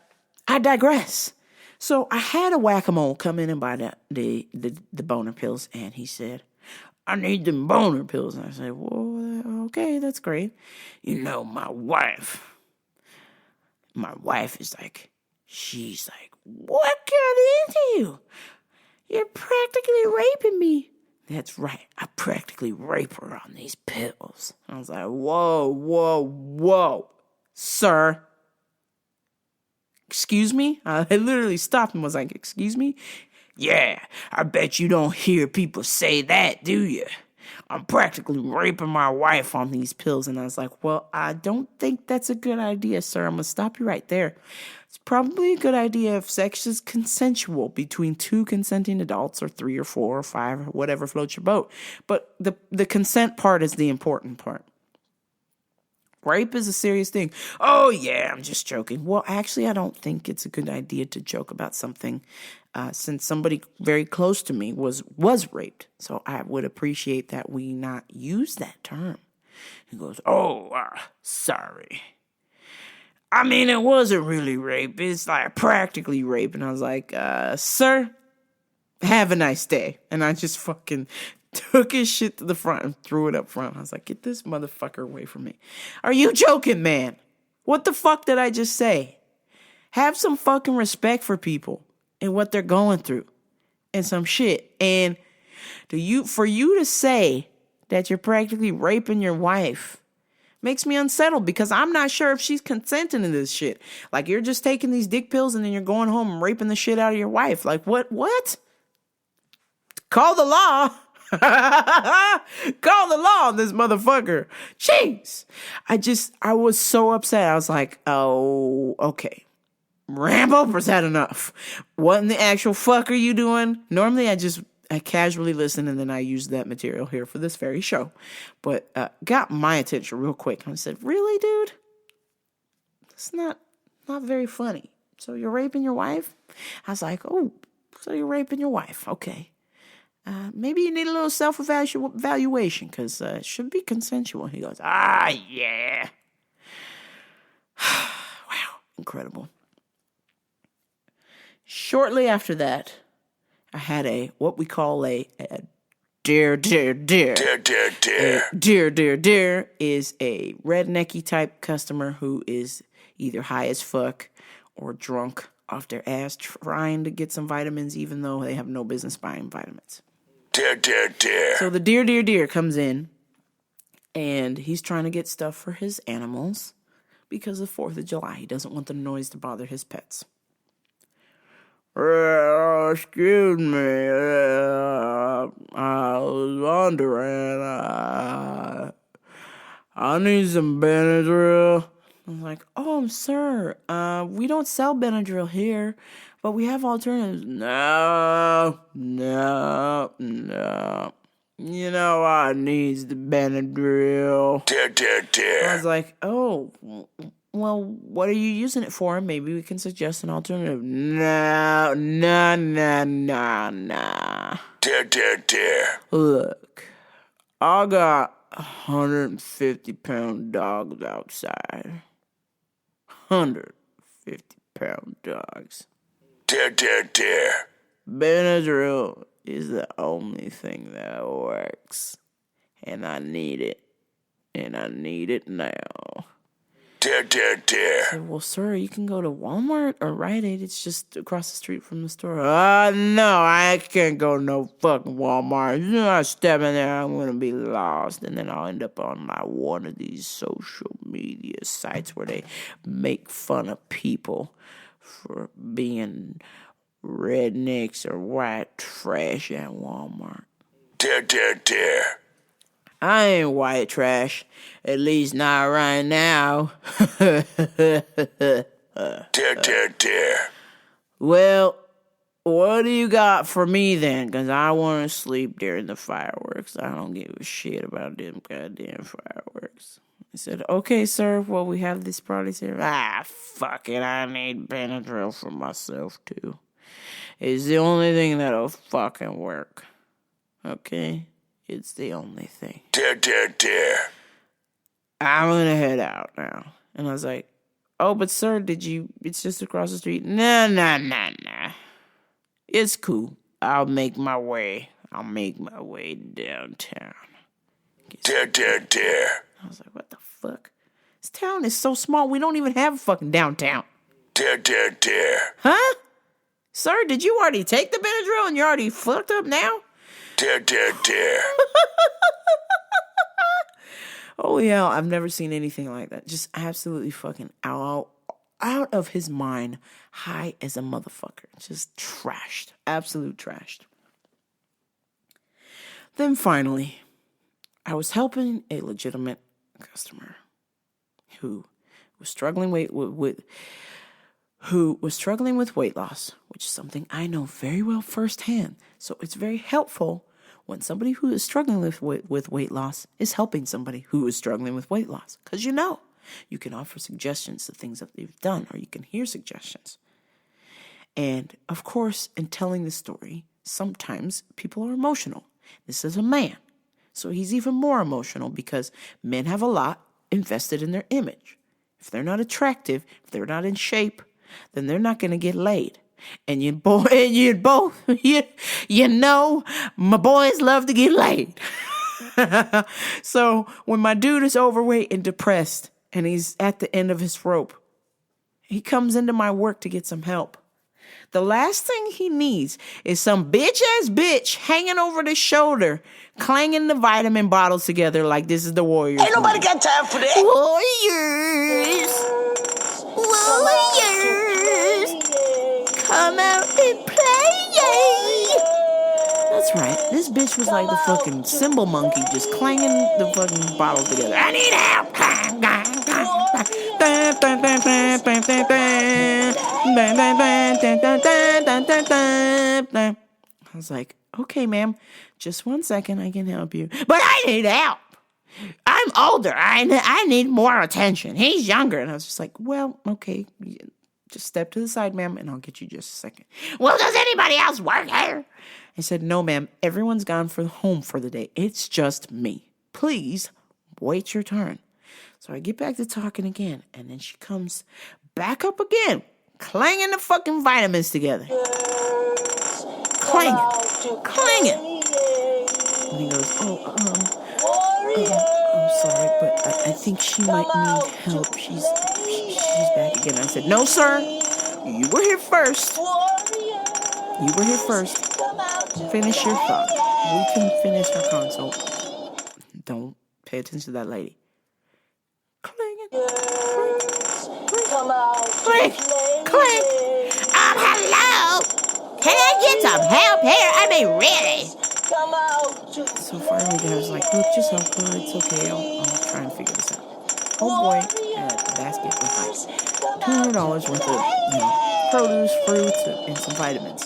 digress. So I had a whack-a-mole come in and buy the boner pills, and he said, I need them boner pills. And I said, well, okay, that's great. You know, my wife is like, she's like, what got into you? You're practically raping me. That's right. I practically rape her on these pills. I was like, whoa. Sir. Excuse me? I literally stopped and was like, excuse me? Yeah, I bet you don't hear people say that, do you? I'm practically raping my wife on these pills. And I was like, well, I don't think that's a good idea, sir. I'm going to stop you right there. It's probably a good idea if sex is consensual between two consenting adults or 3 or 4 or 5 or whatever floats your boat. But the consent part is the important part. Rape is a serious thing. Oh, yeah, I'm just joking. Well, actually, I don't think it's a good idea to joke about something since somebody very close to me was raped. So I would appreciate that we not use that term. He goes, sorry. I mean, it wasn't really rape. It's like practically rape. And I was like, sir, have a nice day. And I just fucking took his shit to the front and threw it up front. I was like, get this motherfucker away from me. Are you joking, man? What the fuck did I just say? Have some fucking respect for people and what they're going through and some shit. And for you to say that you're practically raping your wife makes me unsettled because I'm not sure if she's consenting to this shit. Like, you're just taking these dick pills and then you're going home and raping the shit out of your wife. Like, what? Call the law. Call the law on this motherfucker. Jeez. I was so upset. I was like, oh, okay. Rambo, was that enough? What in the actual fuck are you doing? Normally I casually listen and then I use that material here for this very show. But got my attention real quick. And I said, really, dude? It's not very funny. So you're raping your wife? I was like, oh, so you're raping your wife. Okay. Maybe you need a little self-evaluation because it should be consensual. He goes, yeah. Wow, incredible. Shortly after that, I had what we call a dare. Dare is a rednecky type customer who is either high as fuck or drunk off their ass trying to get some vitamins even though they have no business buying vitamins. Dare. So the deer comes in and he's trying to get stuff for his animals because of 4th of July. He doesn't want the noise to bother his pets. Excuse me, I was wondering, I need some Benadryl. I was like, oh, sir, we don't sell Benadryl here, but we have alternatives. No. You know I needs the Benadryl. Dare. I was like, oh, well, what are you using it for? Maybe we can suggest an alternative. No. Dare. Look, I got 150-pound dogs outside. 150-pound dogs. Dare. Benadryl is the only thing that works. And I need it. And I need it now. Dare. I said, well, sir, you can go to Walmart or Rite Aid. It's just across the street from the store. No, I can't go to no fucking Walmart. You know, I step in there, I'm going to be lost. And then I'll end up on one of these social media sites where they make fun of people for being rednecks or white trash at Walmart. Dare. I ain't white trash. At least not right now. Dare. Well, what do you got for me then? Because I want to sleep during the fireworks. I don't give a shit about them goddamn fireworks. I said, okay, sir, well, we have these parties here. Fuck it. I need Benadryl for myself, too. It's the only thing that'll fucking work. Okay? It's the only thing. Dare. I'm gonna head out now. And I was like, oh, but sir, it's just across the street. Nah. It's cool. I'll make my way downtown.
Dare.
I was like, what the fuck? This town is so small, we don't even have a fucking downtown.
Dare.
Huh? Sir, did you already take the Benadryl and you're already fucked up now?
Dare.
Holy hell, I've never seen anything like that. Just absolutely fucking out of his mind, high as a motherfucker. Just trashed. Absolute trashed. Then finally, I was helping a legitimate customer who was struggling with weight loss, which is something I know very well firsthand. So it's very helpful when somebody who is struggling with weight loss is helping somebody who is struggling with weight loss. Because you can offer suggestions to things that they've done, or you can hear suggestions. And of course, in telling the story, sometimes people are emotional. This is a man, so he's even more emotional because men have a lot invested in their image. If they're not attractive, if they're not in shape, then they're not going to get laid. And you know, my boys love to get laid. So when my dude is overweight and depressed and he's at the end of his rope, he comes into my work to get some help. The last thing he needs is some bitch-ass bitch hanging over the shoulder, clanging the vitamin bottles together like this is the Warriors.
Ain't nobody got time for that.
Warriors, come out and play. That's right. This bitch was like the fucking cymbal monkey, just clanging the fucking bottles together. I need help. I was like, okay, ma'am, just 1 second, I can help you. But I need help. I'm older. I need more attention. He's younger. And I was just like, well, okay, just step to the side, ma'am, and I'll get you just a second. Well, does anybody else work here? I said, no, ma'am, everyone's gone home for the day. It's just me. Please wait your turn. So I get back to talking again, and then she comes back up again, clanging the fucking vitamins together. Clanging. And he goes, I'm sorry, but I think she might need help. She's back again. I said, no, sir. You were here first. Finish your thought. We can finish our consult. Don't pay attention to that lady. Clanging. Clang. Hello. Can I get some help here? I mean, really. So finally, the guy was like, look, just help her. It's okay. I'll try and figure this out. Oh boy, had a basket with like $200 worth of produce, fruits, and some vitamins.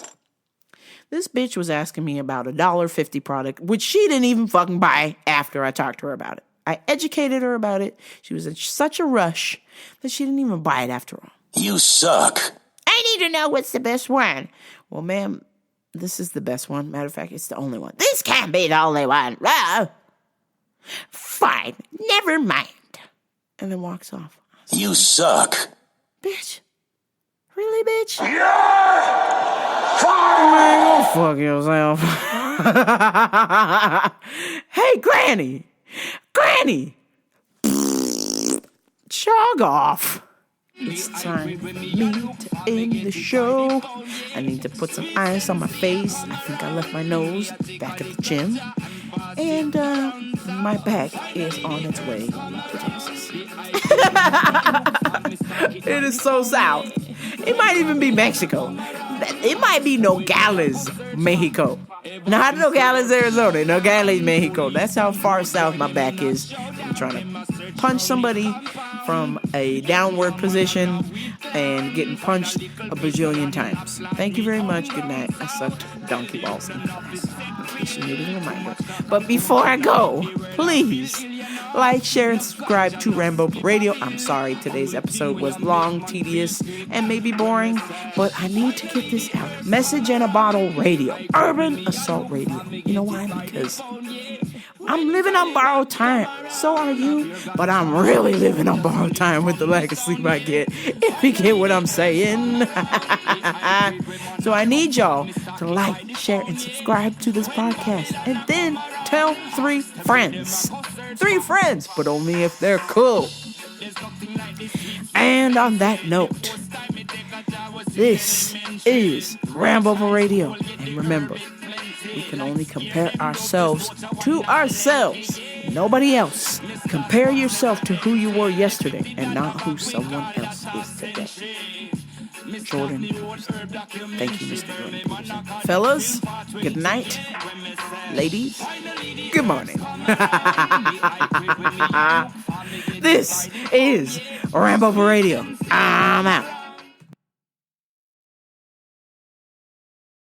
This bitch was asking me about a $1.50 product, which she didn't even fucking buy after I talked to her about it. I educated her about it. She was in such a rush that she didn't even buy it after all.
You suck.
I need to know what's the best one. Well, ma'am, this is the best one. Matter of fact, it's the only one. This can't be the only one. Fine. Never mind. And then walks off.
You suck.
Bitch. Really, bitch? Yeah! Man, go fuck yourself. Hey, Granny. Jog off. It's time for me to end the show. I need to put some ice on my face. I think I left my nose back at the gym. And my back is on its way to Texas. It is so south. It might even be Mexico. It might be Nogales, Mexico. Not Nogales, Arizona. Nogales, Mexico. That's how far south my back is. I'm trying to punch somebody from a downward position and getting punched a bajillion times. Thank you very much. Good night. I sucked donkey balls in class, in case you needed a reminder. But before I go, please like, share, and subscribe to Rambo Radio. I'm sorry today's episode was long, tedious, and maybe boring, but I need to get this out. Message in a Bottle Radio. Urban Assault Radio. You know why? Because I'm living on borrowed time. So are you. But I'm really living on borrowed time with the lack of sleep I get. If you get what I'm saying. So I need y'all to like, share, and subscribe to this podcast. And then tell 3 friends. 3 friends, but only if they're cool. And on that note, this is Rambo for Radio. And remember, we can only compare ourselves to ourselves, nobody else. Compare yourself to who you were yesterday and not who someone else is today. Jordan Peterson. Thank you, Mr. Jordan Peterson. Fellas, good night. Ladies, good morning. This is Rambo for Radio. I'm out.